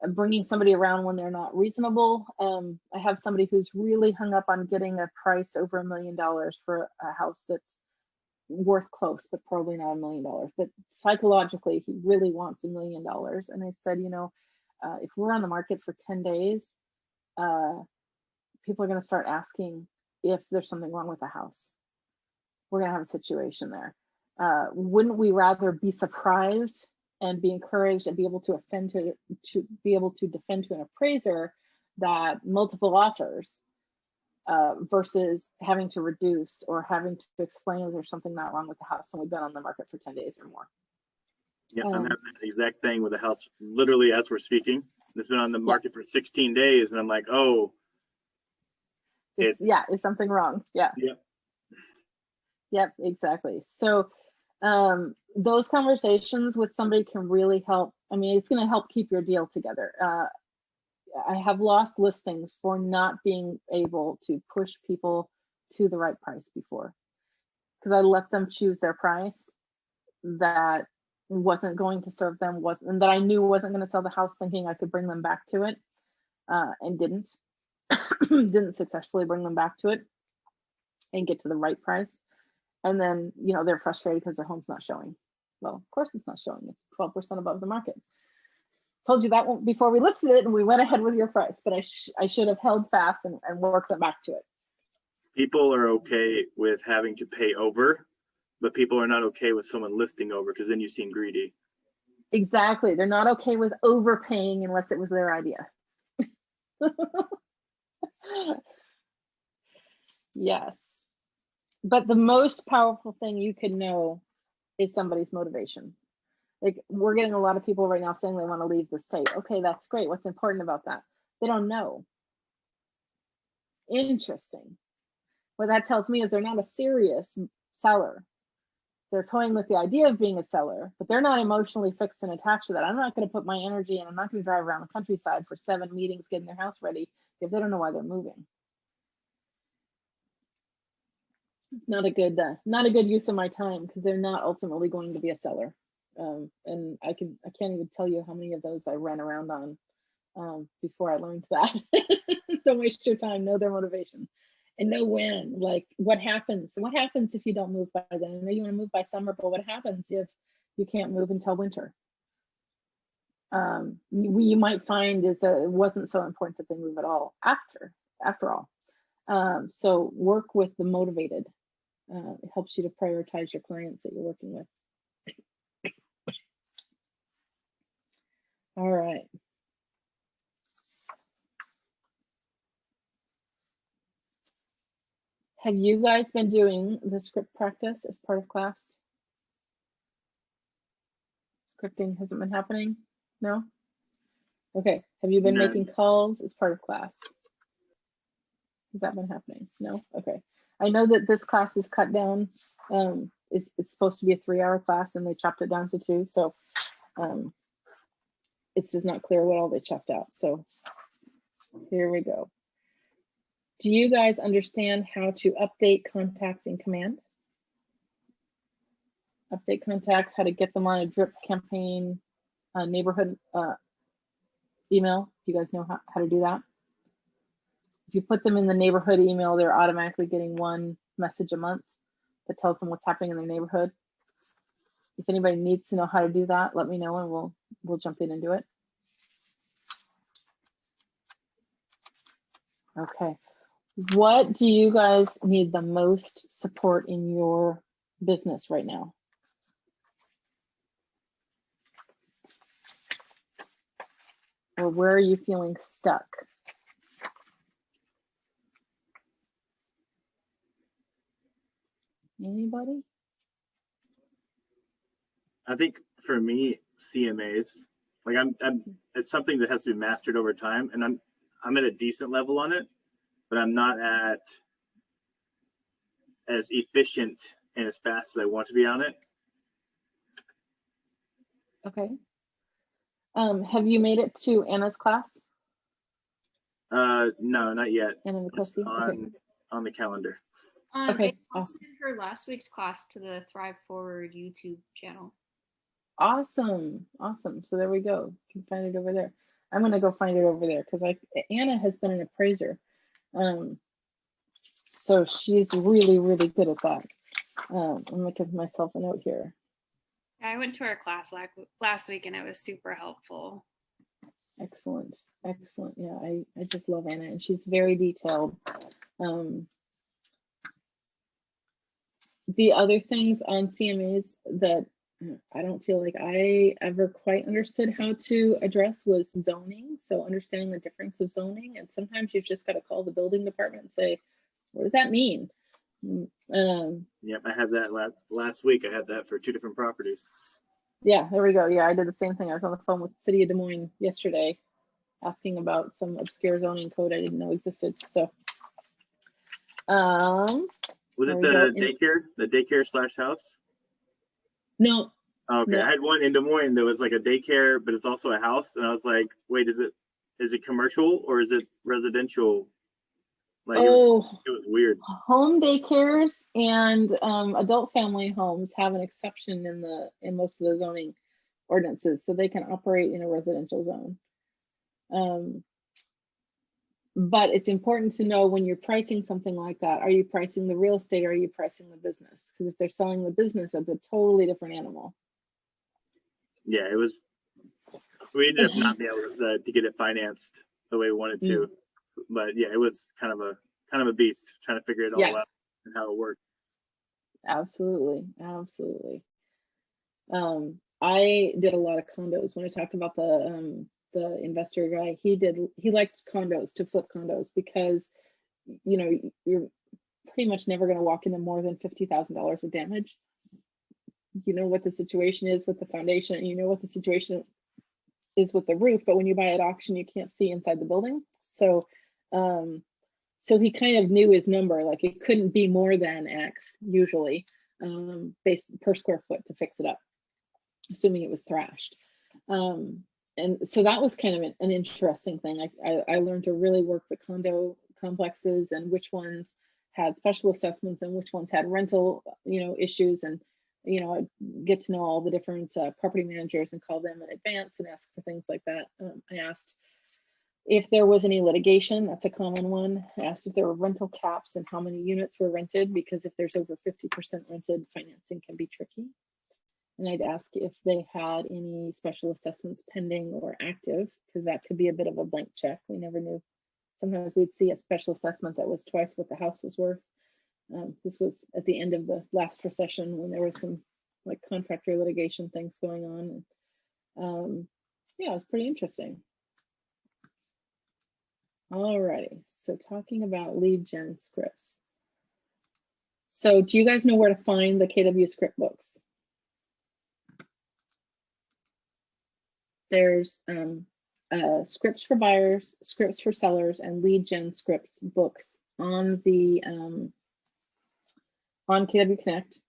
bringing somebody around when they're not reasonable. I have somebody who's really hung up on getting a price over $1 million for a house that's worth close, but probably not $1 million. But psychologically, he really wants $1 million. And I said, you know, if we're on the market for 10 days, people are going to start asking if there's something wrong with the house. We're going to have a situation there. Wouldn't we rather be surprised and be encouraged and be able to be able to defend to an appraiser that multiple offers versus having to reduce or having to explain if there's something not wrong with the house when we've been on the market for 10 days or more? Yeah, I'm having that exact thing with the house literally as we're speaking. It's been on the market for 16 days, and I'm like, oh, is something wrong? Yeah. Yep, exactly. So those conversations with somebody can really help. I mean, it's going to help keep your deal together. I have lost listings for not being able to push people to the right price before, because I let them choose their price that wasn't going to serve them, and that I knew wasn't going to sell the house, thinking I could bring them back to it, and didn't successfully bring them back to it and get to the right price. And then, you know, they're frustrated because their home's not showing. Well, of course it's not showing. It's 12% above the market. Told you that before we listed it, and we went ahead with your price, but I should have held fast and worked them back to it. People are okay with having to pay over, but people are not okay with someone listing over, because then you seem greedy. Exactly. They're not okay with overpaying unless it was their idea. Yes. But the most powerful thing you can know is somebody's motivation. Like, we're getting a lot of people right now saying they want to leave the state. Okay, that's great. What's important about that? They don't know. Interesting. What that tells me is they're not a serious seller. They're toying with the idea of being a seller, but they're not emotionally fixed and attached to that. I'm not going to put my energy and I'm not going to drive around the countryside for 7 meetings getting their house ready if they don't know why they're moving. It's not a good use of my time, because they're not ultimately going to be a seller. And I can't even tell you how many of those I ran around on before I learned that. Don't waste your time. Know their motivation and know when. Like, what happens if you don't move by then? I know you want to move by summer, but what happens if you can't move until winter? You might find is that it wasn't so important that they move at all after all. So work with the motivated. It helps you to prioritize your clients that you're working with. All right. Have you guys been doing the script practice as part of class? Scripting hasn't been happening? No? Okay. Have you been No. making calls as part of class? Has that been happening? No? Okay. I know that this class is cut down. It's supposed to be a 3-hour class and they chopped it down to 2. So it's just not clear what all they chopped out. So here we go. Do you guys understand how to update contacts in Command? Update contacts, how to get them on a drip campaign, neighborhood email? Do you guys know how to do that? If you put them in the neighborhood email, they're automatically getting 1 message a month that tells them what's happening in their neighborhood. If anybody needs to know how to do that, let me know and we'll jump in and do it. Okay. What do you guys need the most support in your business right now? Or where are you feeling stuck? Anybody? I think for me, CMAs, like it's something that has to be mastered over time, and I'm at a decent level on it, but I'm not at as efficient and as fast as I want to be on it. Okay. Have you made it to Anna's class? No, not yet. Anna It's McCluskey? Okay. on the calendar. Okay, They posted her last week's class to the Thrive Forward YouTube channel. Awesome. Awesome. So there we go. You can find it over there. I'm going to go find it over there because Anna has been an appraiser. So she's really, really good at that. I'm going to give myself a note here. I went to her class last week and it was super helpful. Excellent. Excellent. Yeah, I just love Anna and she's very detailed. The other things on CMAs that I don't feel like I ever quite understood how to address was zoning. So understanding the difference of zoning. And sometimes you've just got to call the building department and say, what does that mean? Yep, I had that last week. I had that for 2 different properties. Yeah, there we go. Yeah, I did the same thing. I was on the phone with the city of Des Moines yesterday asking about some obscure zoning code I didn't know existed. So was it the daycare/house? No. Okay, No. I had one in Des Moines that was like a daycare, but it's also a house, and I was like, wait, is it commercial or is it residential? Like, it was weird. Home daycares and adult family homes have an exception in most of the zoning ordinances, so they can operate in a residential zone. But it's important to know when you're pricing something like that, are you pricing the real estate or are you pricing the business? Because if they're selling the business, that's a totally different animal. Yeah, it was. We ended up not being able to get it financed the way we wanted to, but yeah, it was kind of a beast trying to figure it all out and how it worked. Absolutely, absolutely. I did a lot of condos when I talked about the investor guy. He liked condos, to flip condos, because you're pretty much never going to walk into more than $50,000 of damage. You know what the situation is with the foundation, and you know what the situation is with the roof, but when you buy at auction, you can't see inside the building. So so he kind of knew his number, like it couldn't be more than X usually, based per square foot to fix it up, assuming it was thrashed. And so that was kind of an interesting thing. I learned to really work the condo complexes and which ones had special assessments and which ones had rental, issues, and I'd get to know all the different property managers and call them in advance and ask for things like that. I asked if there was any litigation. That's a common one. I asked if there were rental caps and how many units were rented, because if there's over 50% rented, financing can be tricky. And I'd ask if they had any special assessments pending or active, because that could be a bit of a blank check. We never knew. Sometimes we'd see a special assessment that was twice what the house was worth. This was at the end of the last recession when there was some like contractor litigation things going on. And, yeah, it was pretty interesting. Alrighty, so talking about lead gen scripts. So do you guys know where to find the KW script books? There's scripts for buyers, scripts for sellers, and lead gen scripts books on the on KW Connect.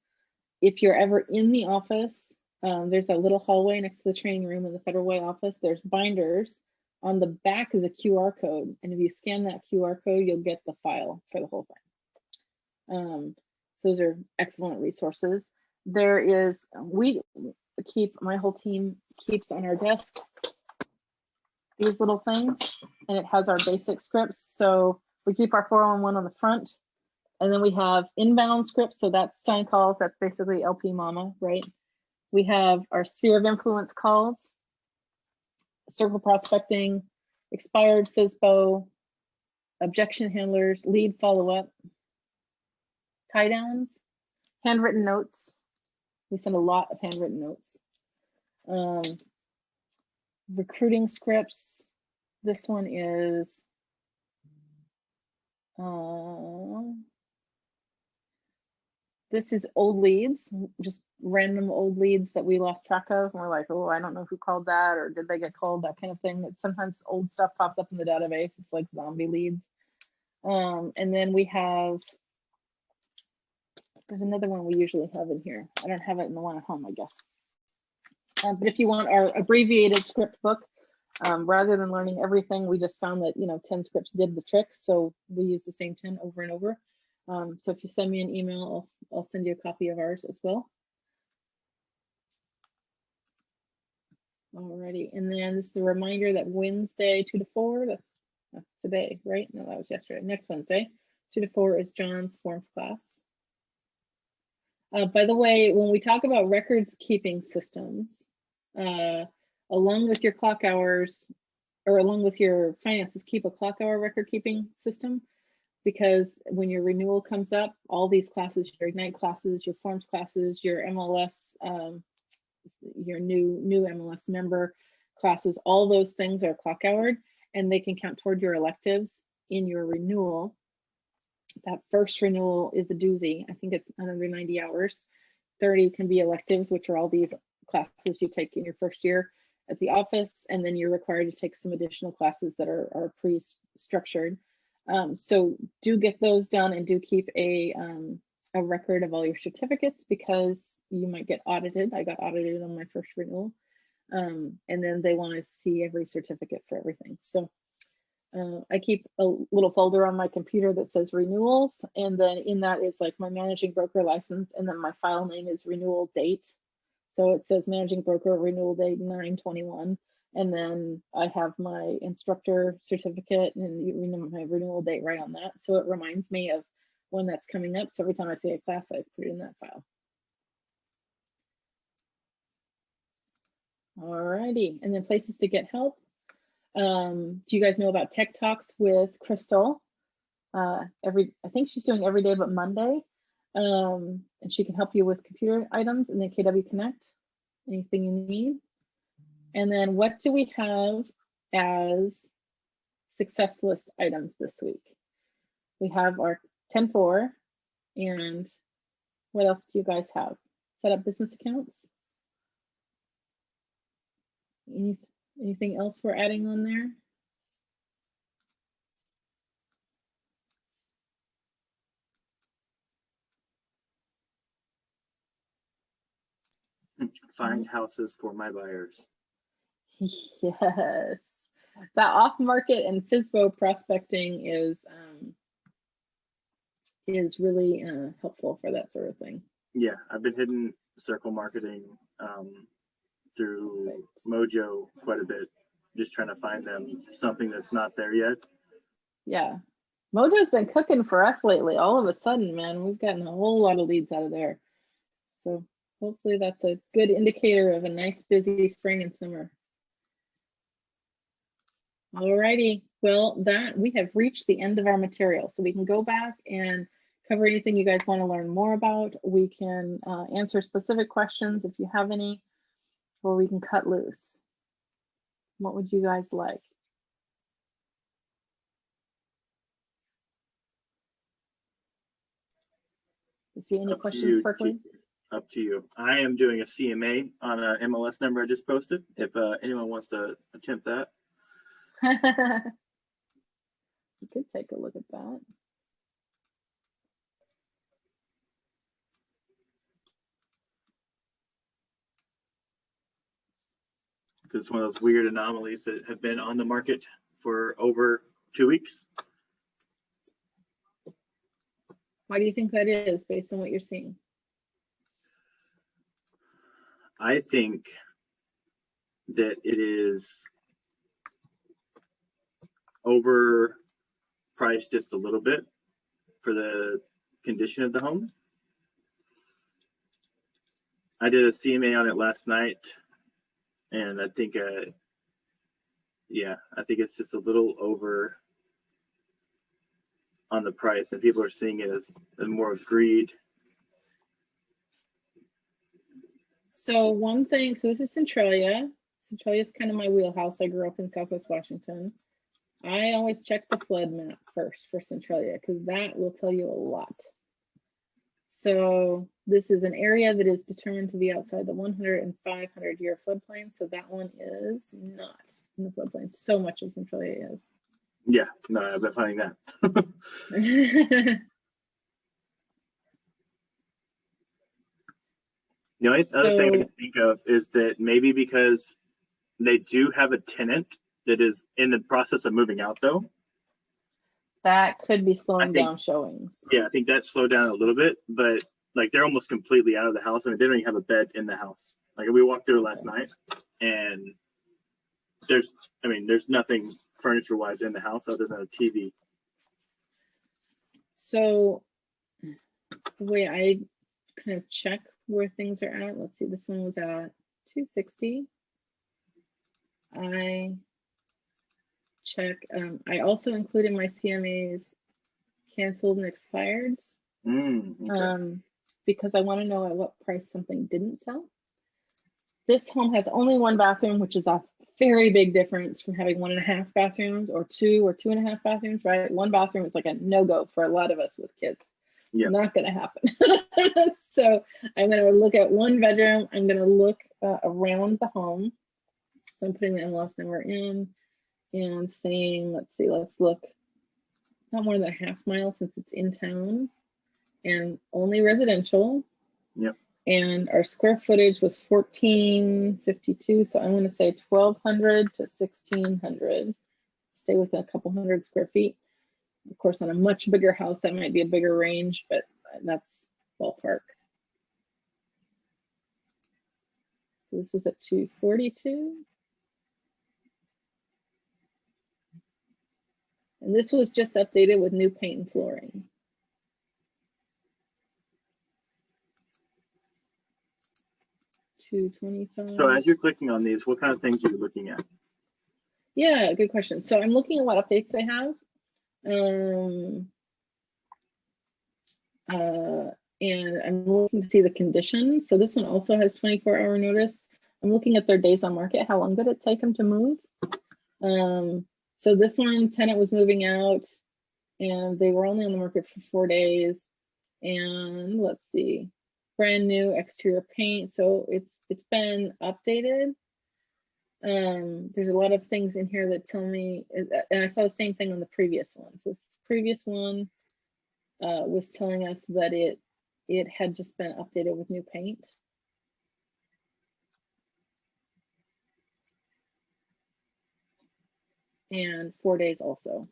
If you're ever in the office, there's that little hallway next to the training room in the Federal Way office. There's binders. On the back is a QR code, and if you scan that QR code, you'll get the file for the whole thing. So those are excellent resources. There is, my whole team keeps on our desk these little things, and it has our basic scripts. So we keep our 401 on the front, and then we have inbound scripts. So that's sign calls. That's basically LP Mama, right? We have our sphere of influence calls, circle prospecting, expired FISBO, objection handlers, lead follow-up, tie downs, handwritten notes. We send a lot of handwritten notes. Recruiting scripts. This one is this is old leads, just random old leads that we lost track of. And we're like, oh, I don't know who called that, or did they get called, that kind of thing. That sometimes old stuff pops up in the database. It's like zombie leads. And then we have, there's another one we usually have in here. I don't have it in the one at home, I guess. But if you want our abbreviated script book, rather than learning everything, we just found that 10 scripts did the trick, so we use the same 10 over and over. So if you send me an email, I'll send you a copy of ours as well. Alrighty, and then this is a reminder that Wednesday 2 to 4, that's today, right? No, that was yesterday. Next Wednesday, 2 to 4 is John's forms class. By the way, when we talk about records keeping systems, along with your clock hours, or along with your finances, keep a clock hour record keeping system, because when your renewal comes up, all these classes, your Ignite classes, your forms classes, your MLS, your new MLS member classes, all those things are clock houred, and they can count toward your electives in your renewal. That first renewal is a doozy. I think it's another 90 hours. 30 can be electives, which are all these classes you take in your first year at the office, and then you're required to take some additional classes that are pre-structured. So do get those done, and do keep a record of all your certificates, because you might get audited. I got audited on my first renewal, and then they want to see every certificate for everything. So I keep a little folder on my computer that says renewals, and then in that is like my managing broker license, and then my file name is renewal date. So it says managing broker renewal date 9/21, and then I have my instructor certificate and my renewal date right on that. So it reminds me of when that's coming up. So every time I see a class, I put it in that file. Alrighty, and then places to get help. Do you guys know about Tech Talks with Crystal? I think she's doing every day but Monday. And she can help you with computer items, and then KW Connect, anything you need. And then what do we have as success list items this week? We have our 10-4, and what else do you guys have? Set up business accounts. Anything else we're adding on there? Find houses for my buyers. Yes, that off-market and FISBO prospecting is really helpful for that sort of thing. Yeah, I've been hitting circle marketing through Mojo quite a bit, just trying to find them something that's not there yet. Yeah, Mojo's been cooking for us lately. All of a sudden, man, we've gotten a whole lot of leads out of there. So hopefully that's a good indicator of a nice busy spring and summer. Alrighty, well, we have reached the end of our material, so we can go back and cover anything you guys want to learn more about. We can answer specific questions if you have any, or we can cut loose. What would you guys like? This see any Up to questions, you, Parkley? Up to you. I am doing a CMA on a MLS number I just posted. If anyone wants to attempt that. We could take a look at that. Because it's one of those weird anomalies that have been on the market for over 2 weeks. Why do you think that is, based on what you're seeing? I think that it is overpriced just a little bit for the condition of the home. I did a CMA on it last night, and I think, yeah, I think it's just a little over on the price, and people are seeing it as more of greed. So one thing, so this is Centralia. Centralia is kind of my wheelhouse. I grew up in Southwest Washington. I always check the flood map first for Centralia because that will tell you a lot. So this is an area that is determined to be outside the 100 and 500 year floodplain. So that one is not in the floodplain. So much of Centralia is. Yeah, no, I've been finding that. The only other thing I can think of is that maybe because they do have a tenant that is in the process of moving out, though. That could be slowing down showings. Yeah, I think that slowed down a little bit, but like they're almost completely out of the house. I mean, they don't even have a bed in the house. Like we walked through last night, and there's nothing furniture-wise in the house other than a TV. So the way I kind of check where things are at, let's see, this one was at 260. I check, I also included my CMAs canceled and expireds, Okay. because I want to know at what price something didn't sell. This home has only one bathroom, which is a very big difference from having 1.5 bathrooms or 2 or 2.5 bathrooms, right? One bathroom is like a no-go for a lot of us with kids. Yeah. Not going to happen. So I'm going to look at one bedroom. I'm going to look around the home. So I'm putting the MLS number in and saying, let's see, let's look not more than a half mile since it's in town and only residential. Yep. And our square footage was 1452. So I'm going to say 1,200 to 1,600. Stay within a couple hundred square feet. Of course, on a much bigger house, that might be a bigger range, but that's ballpark. So this was at 242. And this was just updated with new paint and flooring. 225. So as you're clicking on these, what kind of things are you looking at? Yeah, good question. So I'm looking at what updates they have. And I'm looking to see the condition. So this one also has 24-hour notice. I'm looking at their days on market. How long did it take them to move? So this one, tenant was moving out and they were only on the market for 4 days. And let's see, brand new exterior paint. So it's been updated. There's a lot of things in here that tell me, and I saw the same thing on the previous one. So this previous one was telling us that it had just been updated with new paint. And 4 days also.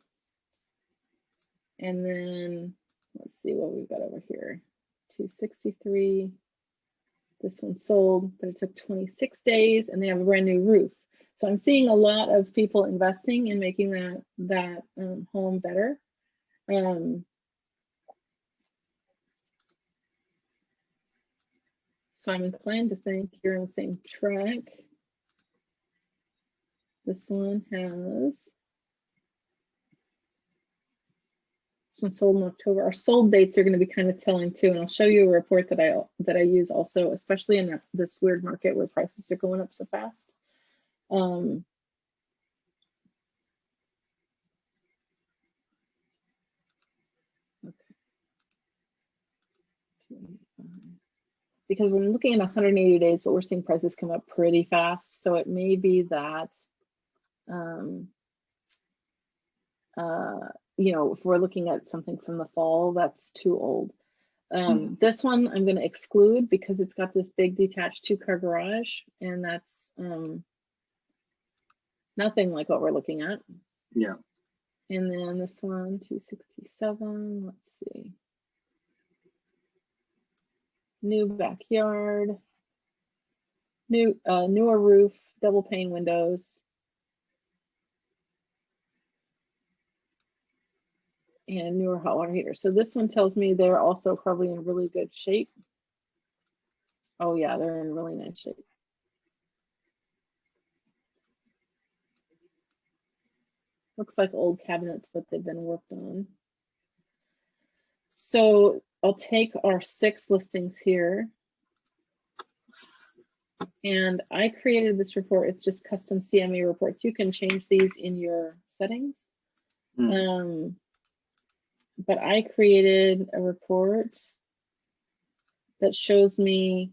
And then let's see what we've got over here. 263. This one sold, but it took 26 days and they have a brand new roof. So I'm seeing a lot of people investing in making that home better. So I'm inclined to think you're on the same track. This one sold in October. Our sold dates are going to be kind of telling too, and I'll show you a report that I use also, especially in this weird market where prices are going up so fast. Okay. because we're looking at 180 days, but we're seeing prices come up pretty fast. So it may be that, you know, if we're looking at something from the fall, that's too old. This one I'm going to exclude because it's got this big detached 2-car garage, and that's nothing like what we're looking at. Yeah. And then this one, 267, let's see. New backyard, newer roof, double pane windows. And newer hot water heater. So this one tells me they're also probably in really good shape. Oh yeah, they're in really nice shape. Looks like old cabinets, but they've been worked on. So I'll take our 6 listings here. And I created this report. It's just custom CMA reports. You can change these in your settings. But I created a report that shows me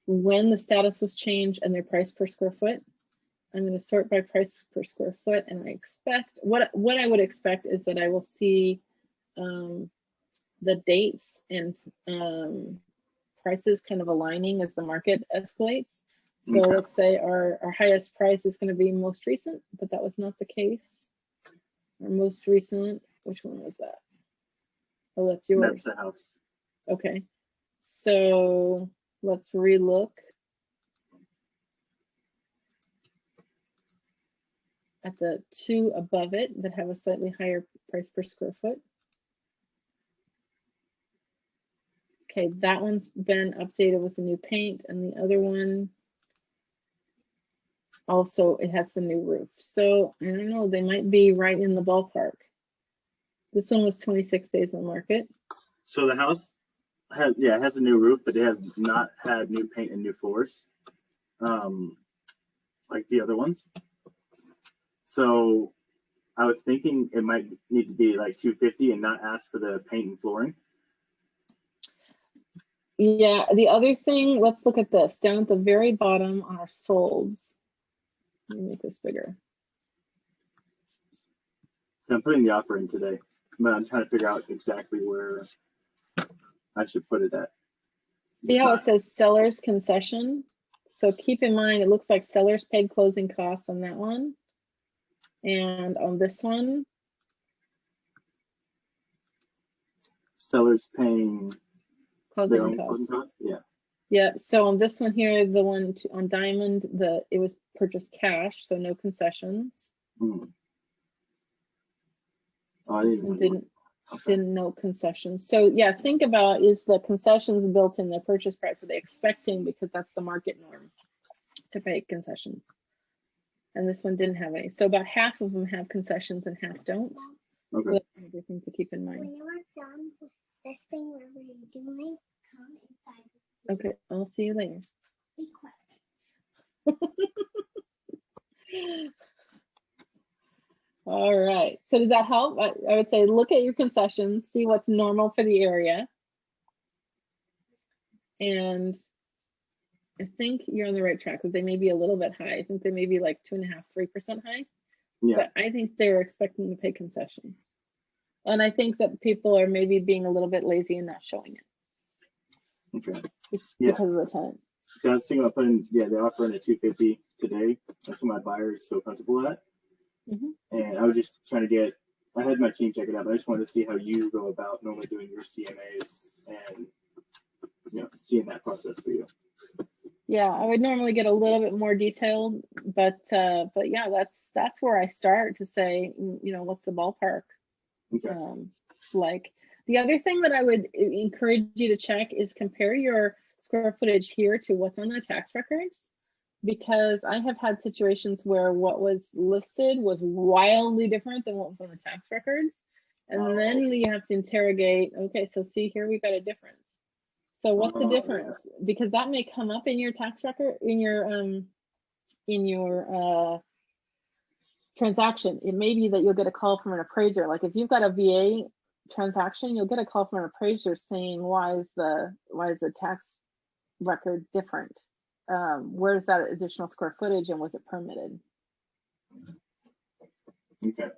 when the status was changed and their price per square foot. I'm going to sort by price per square foot, and I expect what I would expect is that I will see the dates and prices kind of aligning as the market escalates. So let's say our highest price is going to be most recent, but that was not the case. Our most recent, which one was that? Oh, that's yours. That's the house. Okay, so let's relook at the 2 above it that have a slightly higher price per square foot. Okay, that one's been updated with the new paint, and the other one also, it has the new roof. So I don't know, they might be right in the ballpark. This one was 26 days on the market. So the house has, yeah, it has a new roof, but it has not had new paint and new floors, like the other ones. So I was thinking it might need to be like 250 and not ask for the paint and flooring. Yeah, the other thing, let's look at this. Down at the very bottom on our solds. Let me make this bigger. So I'm putting the offer in today, but I'm trying to figure out exactly where I should put it at. See how it says seller's concession? So keep in mind, it looks like sellers paid closing costs on that one. And on this one, Sellers paying their closing own costs. closing costs? Yeah. Yeah, so on this one here, the one on Diamond, it was purchased cash, so no concessions. Oh, I This one didn't know concessions. So yeah, think about, is the concessions built in the purchase price? Are they expecting, because that's the market norm, to pay concessions? And this one didn't have any. So about half of them have concessions and half don't. Okay. So that's another thing to keep in mind. When you are done with this thing, whatever you're doing, come inside. Okay, I'll see you later. Be quiet. All right, so does that help? I would say look at your concessions, see what's normal for the area. And I think you're on the right track, but they may be a little bit high. I think they may be like 2.5%, 3% high. Yeah. But I think they're expecting to pay concessions. And I think that people are maybe being a little bit lazy and not showing it. Okay. Because of the time. So I was thinking about putting, yeah, they offer in at 250 today. That's what my buyers feel comfortable at. And I was just trying to get, I had my team check it out, but I just wanted to see how you go about normally doing your CMAs and, you know, seeing that process for you. Yeah, I would normally get a little bit more detailed, but yeah, that's where I start to say, you know, what's the ballpark? Okay. Like the other thing that I would encourage you to check is compare your square footage here to what's on the tax records, because I have had situations where what was listed was wildly different than what was on the tax records. And then you have to interrogate, okay, so see here, we've got a difference. So what's the difference? Yeah. Because that may come up in your tax record, in your transaction. It may be that you'll get a call from an appraiser. Like if you've got a VA transaction, you'll get a call from an appraiser saying, why is the tax record different? Where's that additional square footage and was it permitted? Okay.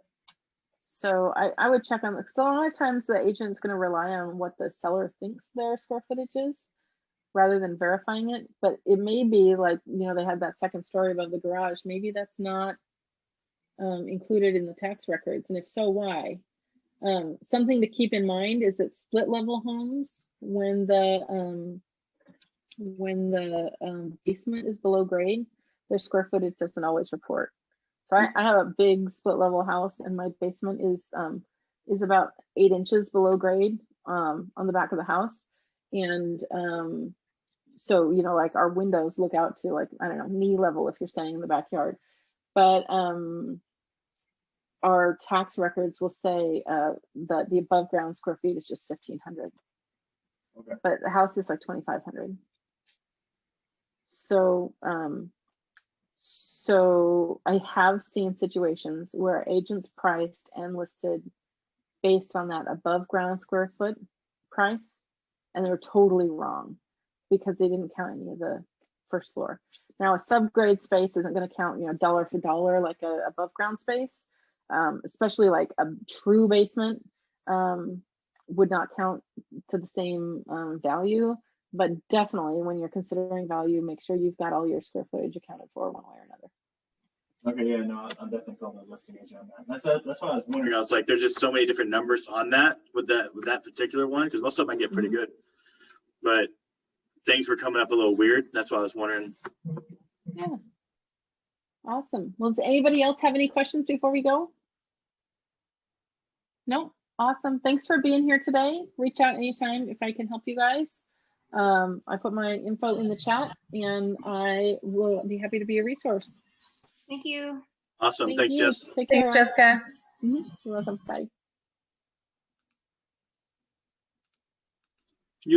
So I would check on, because a lot of times the agent's going to rely on what the seller thinks their square footage is rather than verifying it. But it may be like, you know, they had that second story above the garage. Maybe that's not included in the tax records. And if so, why? Something to keep in mind is that split level homes, when the basement is below grade, their square footage doesn't always report. So I have a big split level house, and my basement is about 8 inches below grade on the back of the house, and so, you know, like our windows look out to, like, I don't know, knee level if you're standing in the backyard, but our tax records will say that the above ground square feet is just 1,500. Okay. But the house is like 2,500. So I have seen situations where agents priced and listed based on that above ground square foot price, and they're totally wrong because they didn't count any of the first floor. Now a subgrade space isn't going to count, you know, dollar for dollar like a above ground space, especially like a true basement would not count to the same value. But definitely when you're considering value, make sure you've got all your square footage accounted for one way or another. Okay, yeah, no, I'm definitely calling the listing agent on that. That's why I was wondering. I was like, there's just so many different numbers on that with that particular one, because most of them I get pretty good, but things were coming up a little weird. That's why I was wondering. Yeah. Awesome. Well, does anybody else have any questions before we go? No? Awesome. Thanks for being here today. Reach out anytime if I can help you guys. I put my info in the chat, and I will be happy to be a resource. Thank you. Awesome. Thank Thanks, you. Jess. Take care. Thanks, Jessica. You're welcome. Bye.